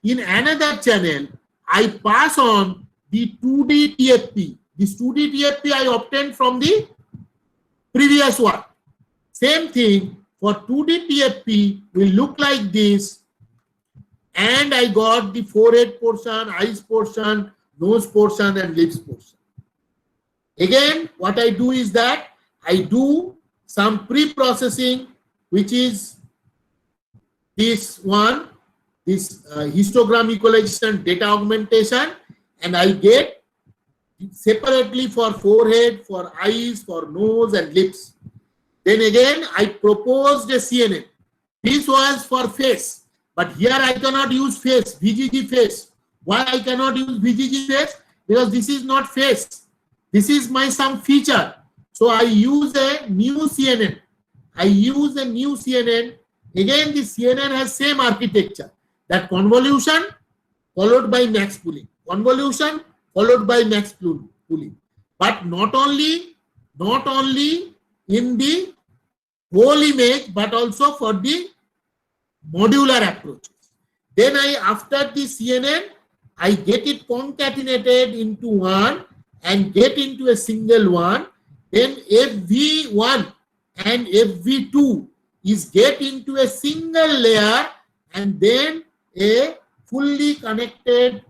In another channel, I pass on the 2D TFP. this 2D TFP I obtained from the previous one. Same thing for 2D TFP will look like this, and I got the forehead portion, eyes portion, nose portion, and lips portion. Again, what I do is that I do some pre-processing, which is this one, this histogram equalization data augmentation, and I get separately for forehead, for eyes, for nose and lips. Then again, I proposed a CNN. This was for face, but here I cannot use face, VGG face. Why I cannot use VGG face? Because this is not face. This is my some feature. So I use a new CNN. Again, the CNN has same architecture. That convolution followed by max pooling. Convolution followed by max pooling. But not only in the whole image, but also for the modular approaches. Then after the CNN, I get it concatenated into one and get into a single one. Then FV1 and FV2 is get into a single layer, and then a fully connected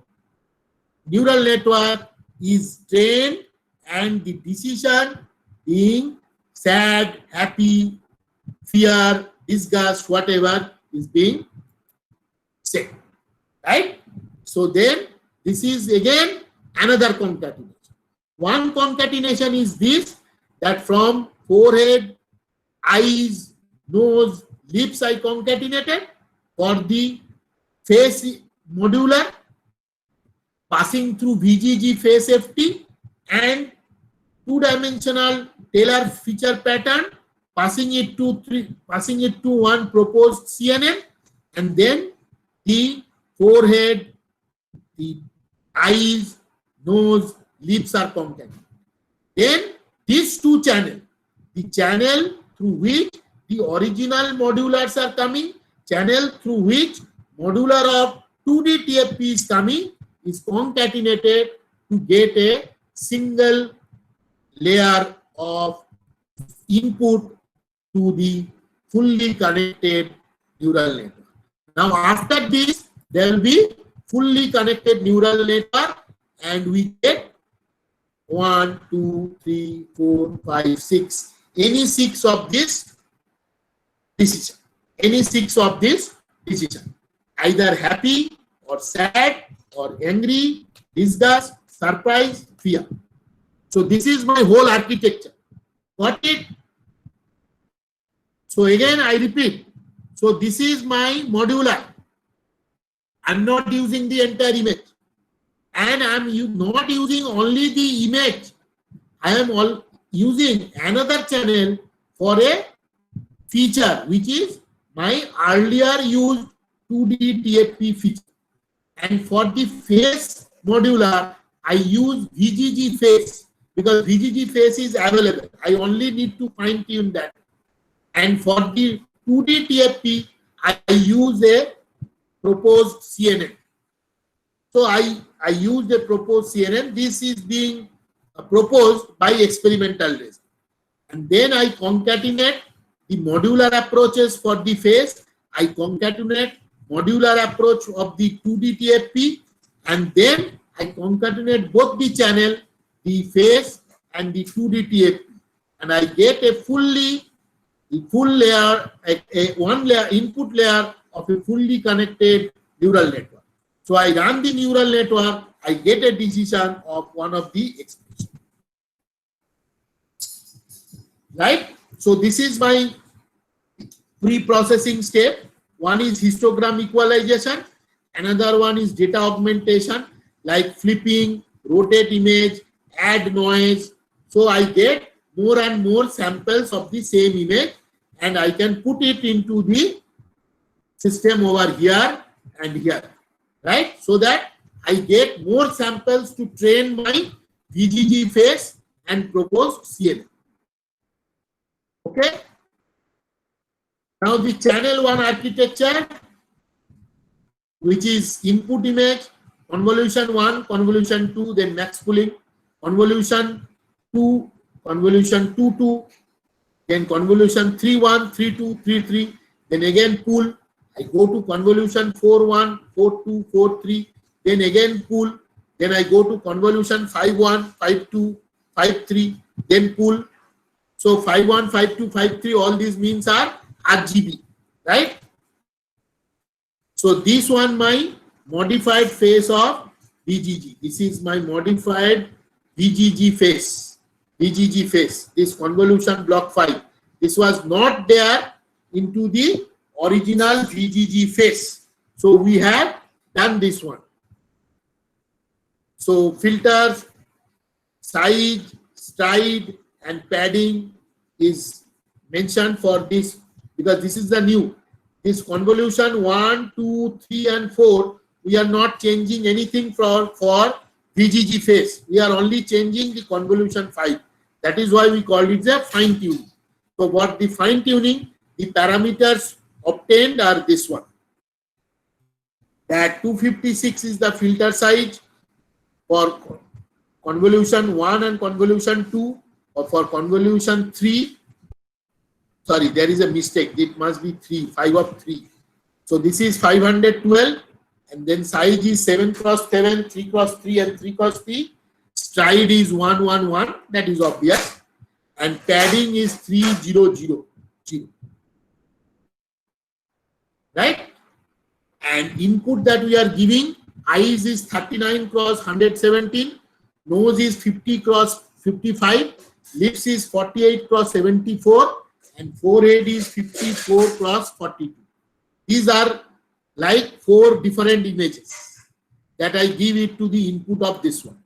neural network is trained, and the decision being sad, happy, fear, disgust, whatever is being said, right? So then this is again another concatenation. One concatenation is this, that from forehead, eyes, nose, lips I concatenated. For the face modular, passing through VGG face FT and two-dimensional Taylor feature pattern, passing it to one proposed CNN, and then the forehead, the eyes, nose, lips are concatenated. Then these two channels, the channel through which the original modulars are coming, channel through which modular of 2D TFP is coming, is concatenated to get a single layer of input to the fully connected neural network. Now after this, there will be fully connected neural network, and we get 1, 2, 3, 4, 5, 6, any 6 of this decision. Any 6 of this decision, either happy or sad or angry, disgust, surprise, fear. So this is my whole architecture. Got it? So again I repeat. So this is my modular. I'm not using the entire image, and I'm not using only the image. I am using another channel for a feature, which is my earlier used 2D TFP feature. And for the face modular, I use VGG face because VGG face is available. I only need to fine tune that. And for the 2D TFP, I use a proposed CNN. So I use the proposed CNN. This is being proposed by experimental design. And then I concatenate the modular approaches for the face. I concatenate modular approach of the 2D TFP, and then I concatenate both the channel, the face and the 2D TFP, and I get a full layer, one layer input layer of a fully connected neural network. So I run the neural network, I get a decision of one of the expressions. Right? So this is my pre-processing step. One is histogram equalization, another one is data augmentation, like flipping, rotate image, add noise. So I get more and more samples of the same image, and I can put it into the system over here and here, right? So that I get more samples to train my VGG face and proposed CNN. Okay? Now the channel 1 architecture, which is input image, convolution 1, convolution 2, then max pooling. convolution 2, convolution 2, 2, then convolution 3, 1, 3, 2, 3, 3, then again pull. I go to convolution 4, 1, 4, 2, 4, 3, then again pull. Then I go to convolution 5, 1, 5, 2, 5, 3, then pull. So 5, 1, 5, 2, 5, 3, all these means are RGB, right? So this one my modified phase of VGG. This is my modified VGG phase. VGG phase. This convolution block 5. This was not there into the original VGG phase. So we have done this one. So filters, size, stride, and padding is mentioned for this because this is the new. This convolution 1, 2, 3, and 4, we are not changing anything for VGG phase. We are only changing the convolution 5. That is why we called it the fine tuning. So what the fine tuning, the parameters obtained are this one. That 256 is the filter size for convolution 1 and convolution 2, or for convolution 3. Sorry, there is a mistake. It must be 3, 5 of 3. So this is 512, and then size is 7 cross 7, 3 cross 3, and 3 cross 3. Stride is 111, that is obvious, and padding is 3000. Right? And input that we are giving, eyes is 39 cross 117, nose is 50 cross 55, lips is 48 cross 74, and forehead is 54 cross 42. These are like 4 different images that I give it to the input of this one.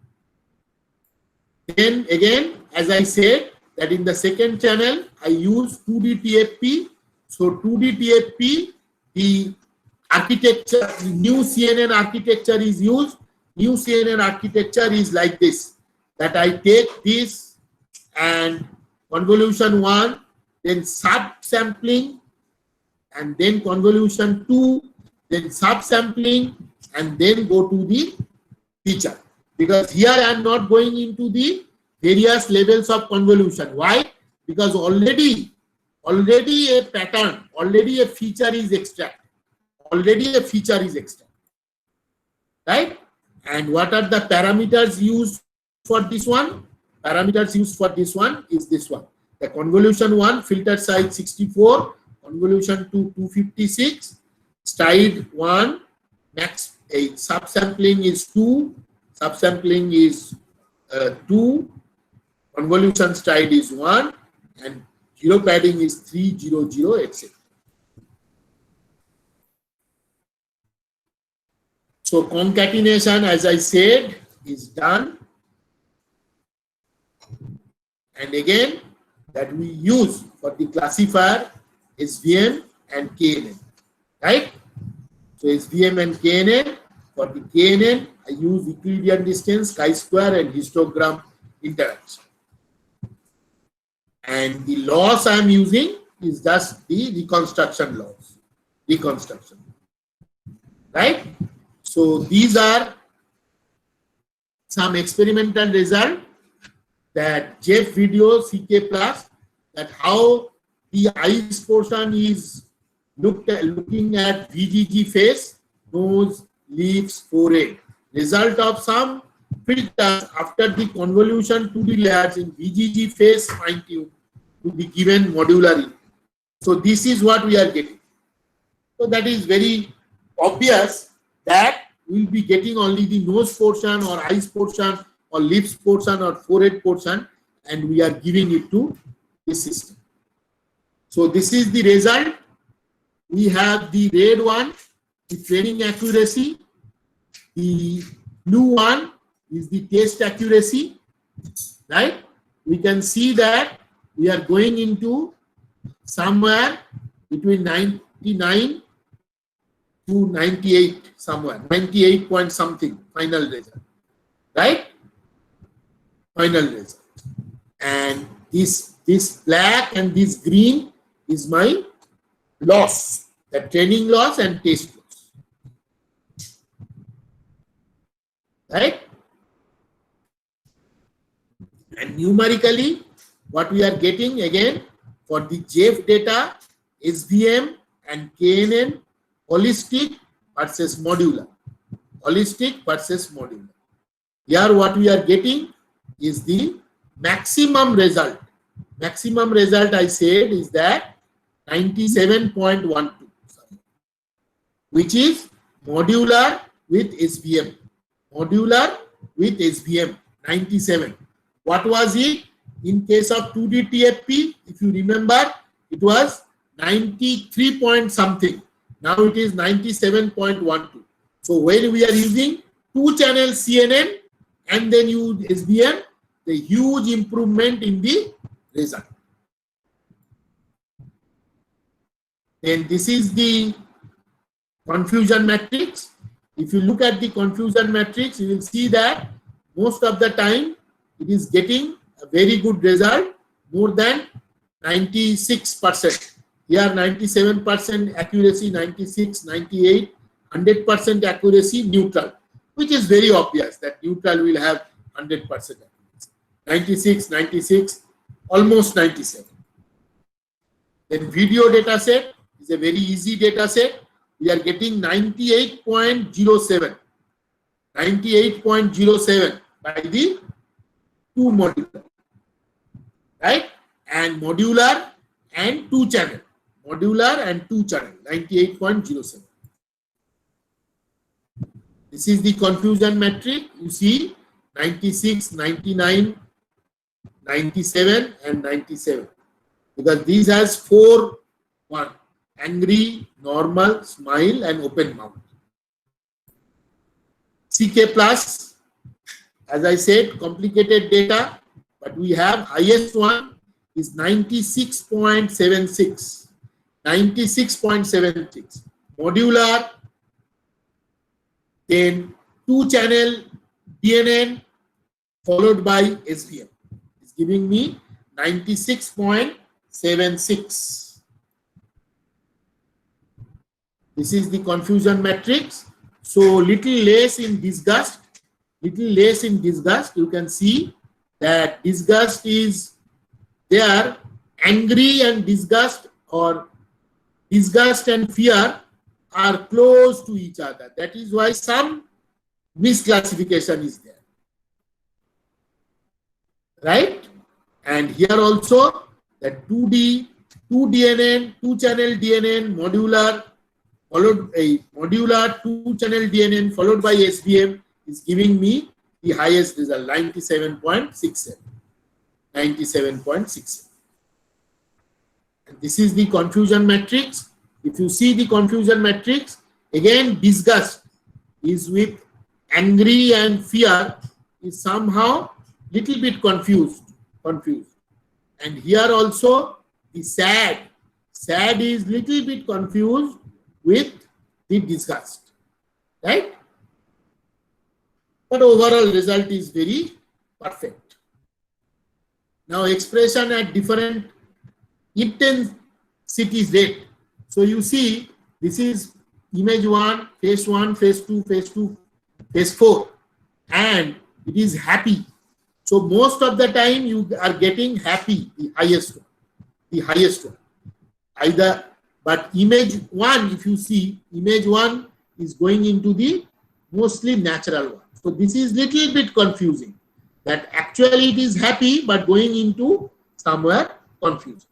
Then again, as I said, that in the second channel, I use 2D TFP. So 2D TFP, the architecture, the new CNN architecture is used. New CNN architecture is like this, that I take this and convolution 1, then subsampling, and then convolution 2, then subsampling, and then go to the feature. Because here I am not going into the various levels of convolution. Why? Because already a pattern, already a feature is extracted. Already a feature is extracted. Right? And what are the parameters used for this one? Parameters used for this one is this one. The convolution 1, filter size 64, convolution 2, 256, stride 1, max 8, subsampling is 2, subsampling is 2, convolution stride is 1, and zero padding is 300, etc. So concatenation, as I said, is done. And again, that we use for the classifier SVM and KNN, right? So SVM and KNN, for the KNN, I use Euclidean distance, chi-square, and histogram interaction. And the loss I am using is just the reconstruction loss, reconstruction, right? So these are some experimental result that Jeff video CK plus, that how the eyes portion is looking at VGG face, nose, lips, forehead. Result of some filters after the convolution to the layers in VGG face fine tune to be given modularly. So this is what we are getting. So that is very obvious that we will be getting only the nose portion or eyes portion or lips portion or forehead portion, and we are giving it to this system. So this is the result. We have the red one, the training accuracy. The blue one is the test accuracy, right? We can see that we are going into somewhere between 99 to 98, somewhere 98 point something final result, right? Final result. And this black and this green is my loss, the training loss and test loss, right? And numerically, what we are getting again for the JEF data, SVM and KNN, holistic versus modular. Holistic versus modular. Here what we are getting is the maximum result. Maximum result I said is that 97.12, which is modular with SVM. Modular with SVM, 97. What was it? In case of 2D TFP, if you remember, it was 93 point something. Now it is 97.12. So when we are using 2-channel CNN and then use SVM, the huge improvement in the result. Then this is the confusion matrix. If you look at the confusion matrix, you will see that most of the time it is getting a very good result, more than 96%. Here 97% accuracy, 96, 98, 100% accuracy, neutral, which is very obvious that neutral will have 100% accuracy. 96, 96, almost 97. Then video data set is a very easy data set. We are getting 98.07. 98.07 by the 2 modular, right? And modular and 2-channel. Modular and 2-channel, 98.07. This is the confusion metric. You see 96, 99, 97 and 97. Because these has 4 1. Angry, normal, smile and open mouth. CK plus, as I said, complicated data, but we have highest one is 96.76. 96.76. Modular, then 2-channel DNN followed by SVM. It's giving me 96.76. This is the confusion matrix. So little less in disgust. Little less in disgust. You can see that disgust is there. Angry and disgust, or disgust and fear, are close to each other. That is why some misclassification is there. Right? And here also that 2D, 2DNN, 2-channel DNN, modular, followed a modular 2-channel DNN followed by SVM is giving me the highest result, 97.67. 97.67. And this is the confusion matrix. If you see the confusion matrix, again disgust is with angry and fear is somehow little bit confused. And here also the sad is little bit confused with the disgust, right? But overall result is very perfect. Now expression at different intensity rate. So you see this is image 1, phase 1, phase 2, phase 2, phase 4, and it is happy. So most of the time you are getting happy, the highest one. Either, but image 1, if you see, image 1 is going into the mostly natural one. So this is little bit confusing, that actually it is happy but going into somewhere confusing.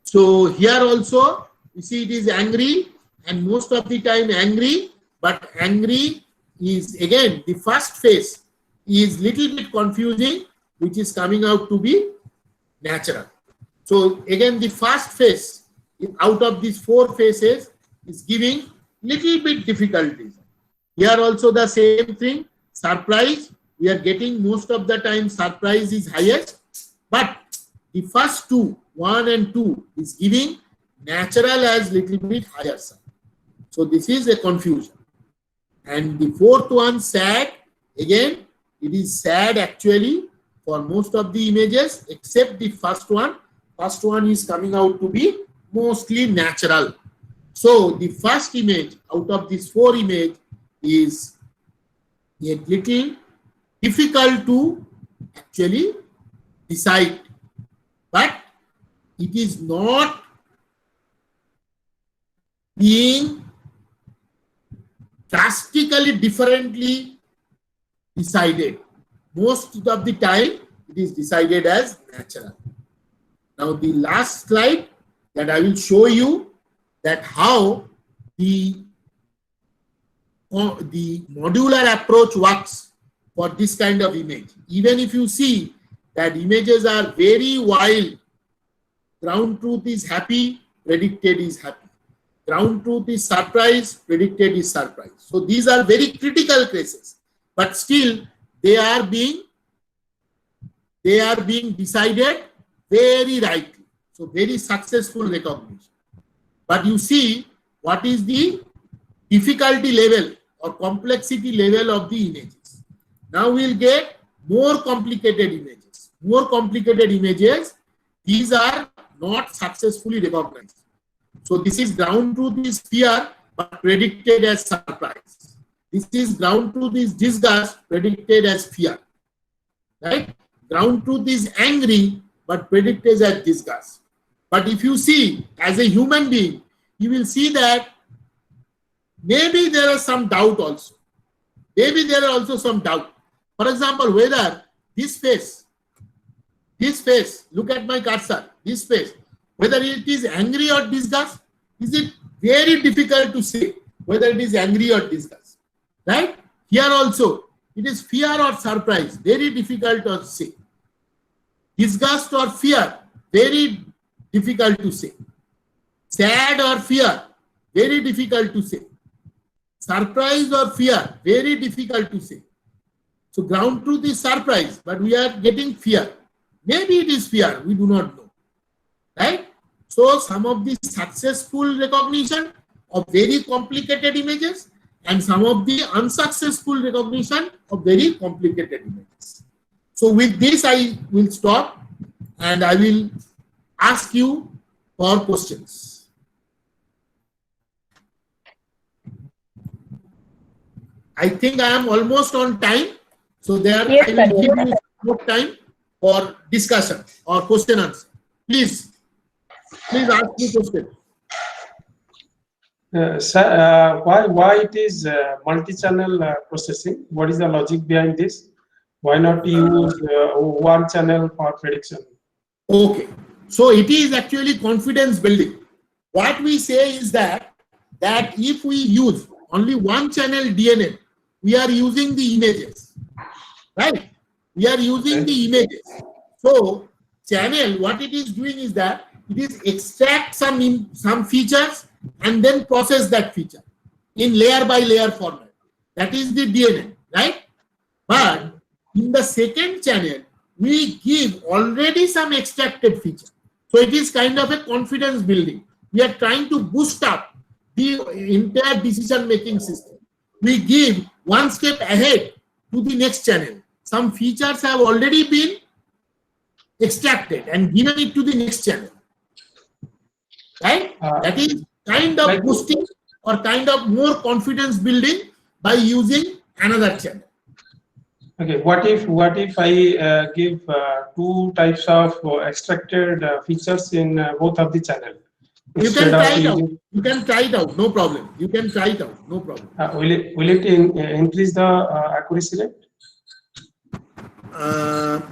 So here also you see it is angry, and most of the time angry, but angry is again the first phase is little bit confusing, which is coming out to be natural. So again the first phase out of these 4 phases is giving little bit difficulties. Here also the same thing, surprise, we are getting most of the time surprise is highest, but the first 2, 1 and 2 is giving natural as little bit higher side. So this is a confusion. And the 4th one, sad, again it is sad actually for most of the images except the first one. First one is coming out to be mostly natural. So the first image out of these 4 images is a little difficult to actually decide, but it is not being drastically differently decided. Most of the time, it is decided as natural. Now, the last slide that I will show you that how the modular approach works for this kind of image. Even if you see that images are very wild, ground truth is happy, predicted is happy. Ground truth is surprise, predicted is surprise. So these are very critical cases, but still they are being decided very rightly. So very successful recognition. But you see what is the difficulty level or complexity level of the images. Now we'll get more complicated images. More complicated images, these are not successfully recognized. So this is ground truth is fear, but predicted as surprise. This is ground truth is disgust, predicted as fear. Right? Ground truth is angry, but predicted as disgust. But if you see as a human being, you will see that maybe there is some doubt also. Maybe there are also some doubt. For example, whether this face, look at my cursor, this face, whether it is angry or disgust, is it very difficult to say whether it is angry or disgust. Right? Here also, it is fear or surprise, very difficult to say. Disgust or fear, very difficult to say. Sad or fear, very difficult to say. Surprise or fear, very difficult to say. So ground truth is surprise, but we are getting fear. Maybe it is fear, we do not know. Right? So some of the successful recognition of very complicated images and some of the unsuccessful recognition of very complicated images. So with this, I will stop and I will ask you for questions. I think I am almost on time. So there Yes, I will sir. give you more time for discussion or question answer. Please ask me question. Sir, why it is multi-channel processing? What is the logic behind this? Why not use one channel for prediction? Okay, so it is actually confidence building. What we say is that if we use only one channel DNA, we are using the images, right? We are using the images. So channel, what it is doing is that it is extract some features and then process that feature in layer by layer format. That is the DNA, right? But in the second channel, we give already some extracted feature. So it is kind of a confidence building. We are trying to boost up the entire decision making system. We give one step ahead to the next channel. Some features have already been extracted and given it to the next channel. Right? That is kind of boosting or kind of more confidence building by using another channel. Okay, what if I give two types of extracted features in both of the channel? You can try it out. You can try it out. No problem. You can try it out. No problem. Will it increase the accuracy rate?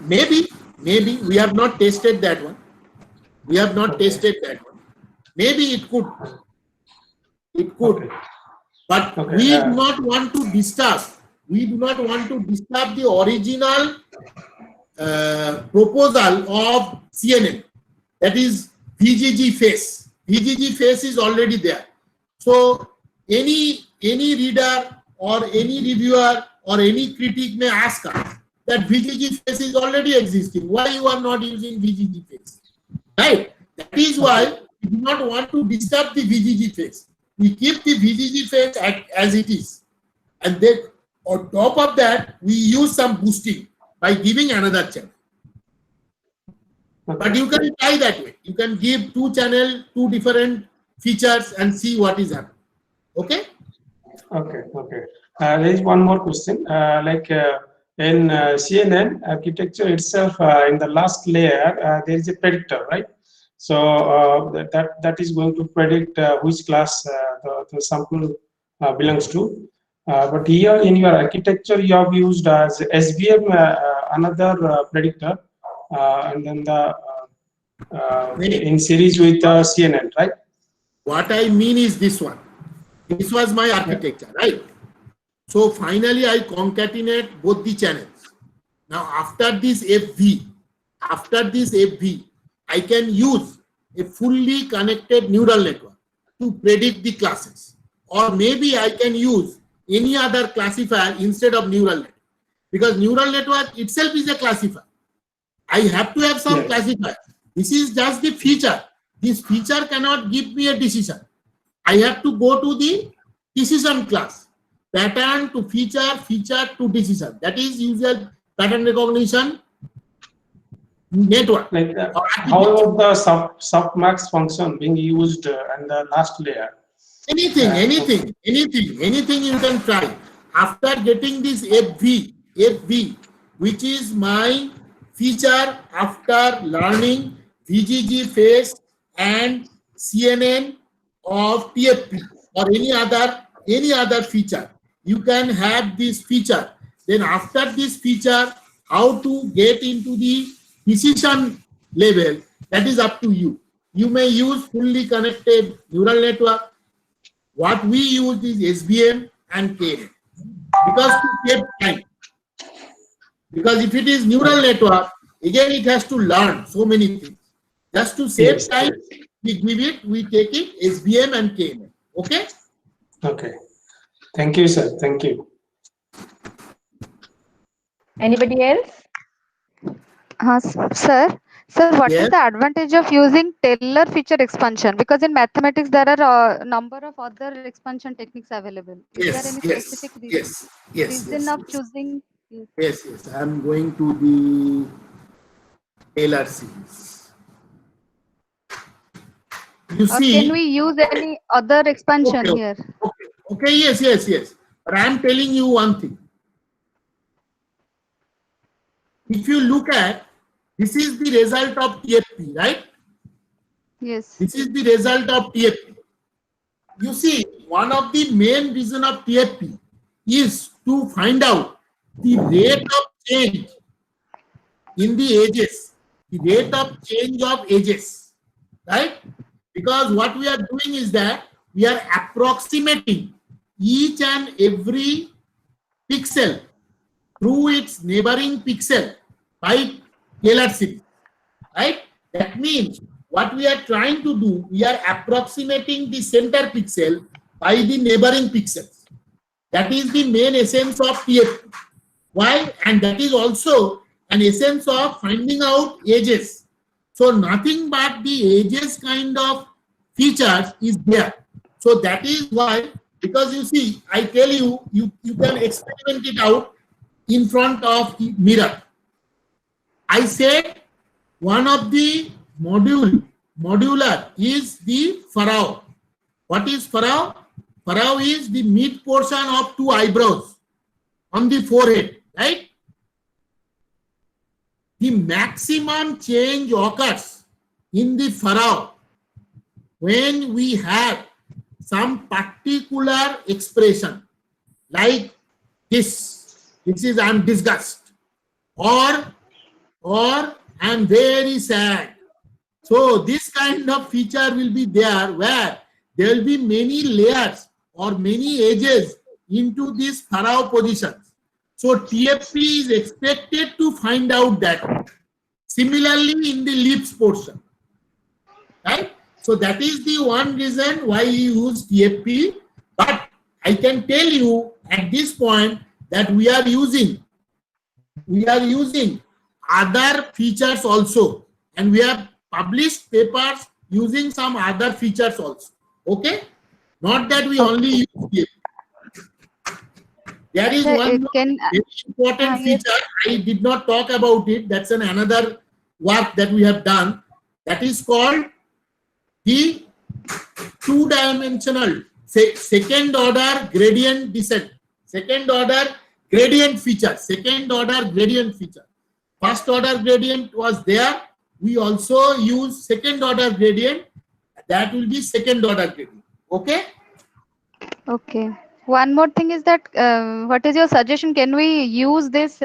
Maybe we have not tested that one. We have not tested that one. Maybe it could. It could. Okay. But we do not want to disturb. We do not want to disturb the original proposal of CNN. That is VGG face. VGG face is already there. So any reader or any reviewer or any critic may ask us that VGG face is already existing. Why you are not using VGG face? Right? That is why we do not want to disturb the VGG face. We keep the VGG face as it is. And then on top of that, we use some boosting by giving another channel. Okay. But you can try that way. You can give two channel, two different features and see what is happening. Okay? Okay. There is one more question. in CNN architecture itself, in the last layer, there is a predictor, right? So that is going to predict which class the sample belongs to. But here in your architecture, you have used as SVM another predictor, and then the in series with CNN, right? What I mean is this one. This was my architecture, right? So finally, I concatenate both the channels. Now, after this FV, I can use a fully connected neural network to predict the classes. Or maybe I can use any other classifier instead of neural network. Because neural network itself is a classifier. I have to have some classifier. This is just the feature. This feature cannot give me a decision. I have to go to the decision class. Pattern to feature, feature to decision. That is usual pattern recognition network. Like how about the softmax function being used in the last layer? Anything you can try. After getting this FV, which is my feature after learning VGG phase and CNN of TFP or any other feature, you can have this feature. Then after this feature, how to get into the decision level, that is up to you. You may use fully connected neural network. What we use is SVM and KNN because to save time. Because if it is neural network, again it has to learn so many things. Just to save time, we take it SVM and KNN. Okay? Okay. Thank you, sir. Thank you. Anybody else? Sir, what Yes. is the advantage of using Taylor feature expansion? Because in mathematics, there are a number of other expansion techniques available. Is there any specific reason of choosing? Yes. I am going to the Taylor series. You Or see, can we use any other expansion Okay. here? Okay, yes. But I am telling you one thing. If you look at, this is the result of TFP, right? Yes. This is the result of TFP. You see, one of the main reason of TFP is to find out the rate of change in the edges, the rate of change of edges, right? Because what we are doing is that we are approximating each and every pixel through its neighboring pixel by Taylor series, right? That means what we are trying to do, we are approximating the center pixel by the neighboring pixels. That is the main essence of TFP. Why? And that is also an essence of finding out edges. So nothing but the edges kind of features is there. So that is why, because you see, I tell you, you can experiment it out in front of the mirror. I said one of the modular is the furrow. What is furrow? Furrow is the mid portion of two eyebrows on the forehead, right? The maximum change occurs in the furrow when we have some particular expression like this. This is I'm disgusted, or I'm very sad. So this kind of feature will be there where there will be many layers or many edges into these furrow positions. So TFP is expected to find out that. Similarly in the lips portion, right? So that is the one reason why you use TFP. But I can tell you at this point that we are using other features also, and we have published papers using some other features also. Okay, not that we only use TFP. There is one very important feature. I did not talk about it. That's another work that we have done. That is called the two-dimensional second order gradient descent. Second order gradient feature, second order gradient feature. First order gradient was there. We also use second order gradient. That will be second order gradient. Okay. Okay. One more thing is that what is your suggestion? Can we use this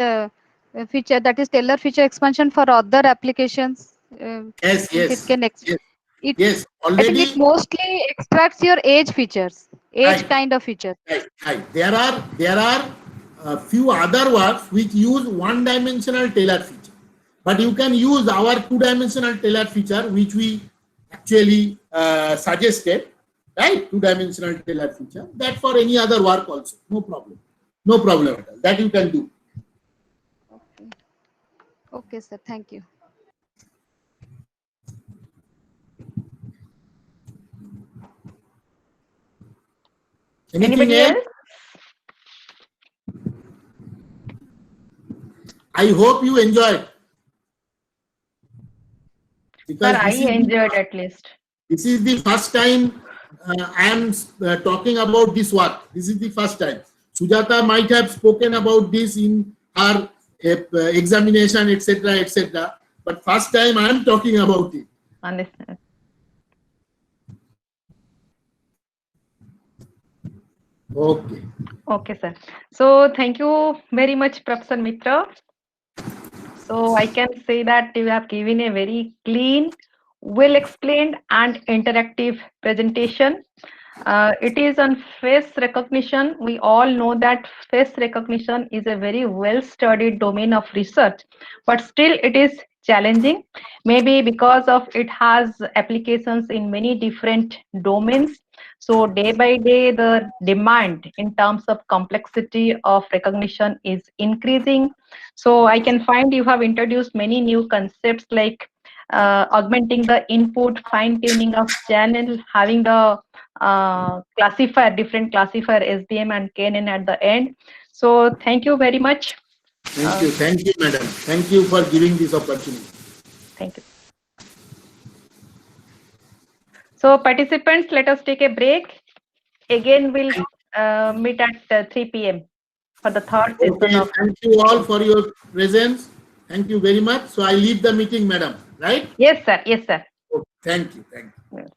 feature, that is Taylor feature expansion, for other applications? Yes, It yes, can yes, yes. I think it Already, mostly extracts your age features, age Right. kind of features. right. There are a few other works which use one-dimensional Taylor feature, but you can use our two-dimensional Taylor feature, which we actually suggested. Right, two-dimensional Taylor feature. That for any other work also, no problem. No problem at all. That you can do. Okay. Okay, sir. Thank you. Anything Anybody else? else? I hope you enjoyed. Because Sir, I enjoyed at least. this is the first time I am talking about this work. This is the first time. Sujata might have spoken about this in her examination, etc., etc. But first time I am talking about it. Understand. Okay. Okay, sir. So thank you very much, Professor Mitra. So I can say that you have given a very clean, well explained and interactive presentation. It is on face recognition. We all know that face recognition is a very well studied domain of research, but still it is challenging, maybe because of it has applications in many different domains. So day by day, the demand in terms of complexity of recognition is increasing. So I can find you have introduced many new concepts like augmenting the input, fine tuning of channel, having the classifier, different classifier SDM and KNN at the end. So thank you very much. Thank you, madam. Thank you for giving this opportunity. Thank you. So participants, let us take a break. Again, we'll meet at 3 p.m. for the third session Okay, of. thank you all for your presence. Thank you very much. So I leave the meeting, madam. Right? Yes, sir. Yes, sir. Okay, thank you. Thank you. Yes.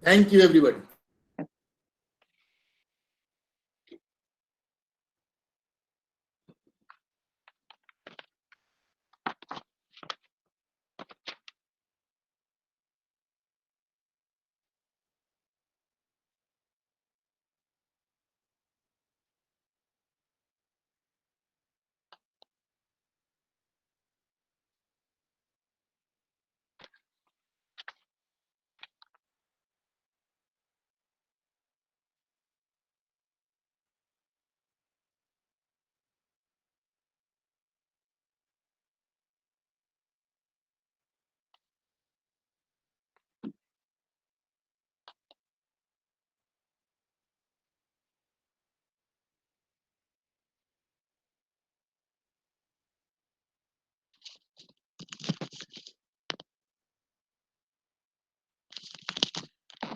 Thank you, everybody.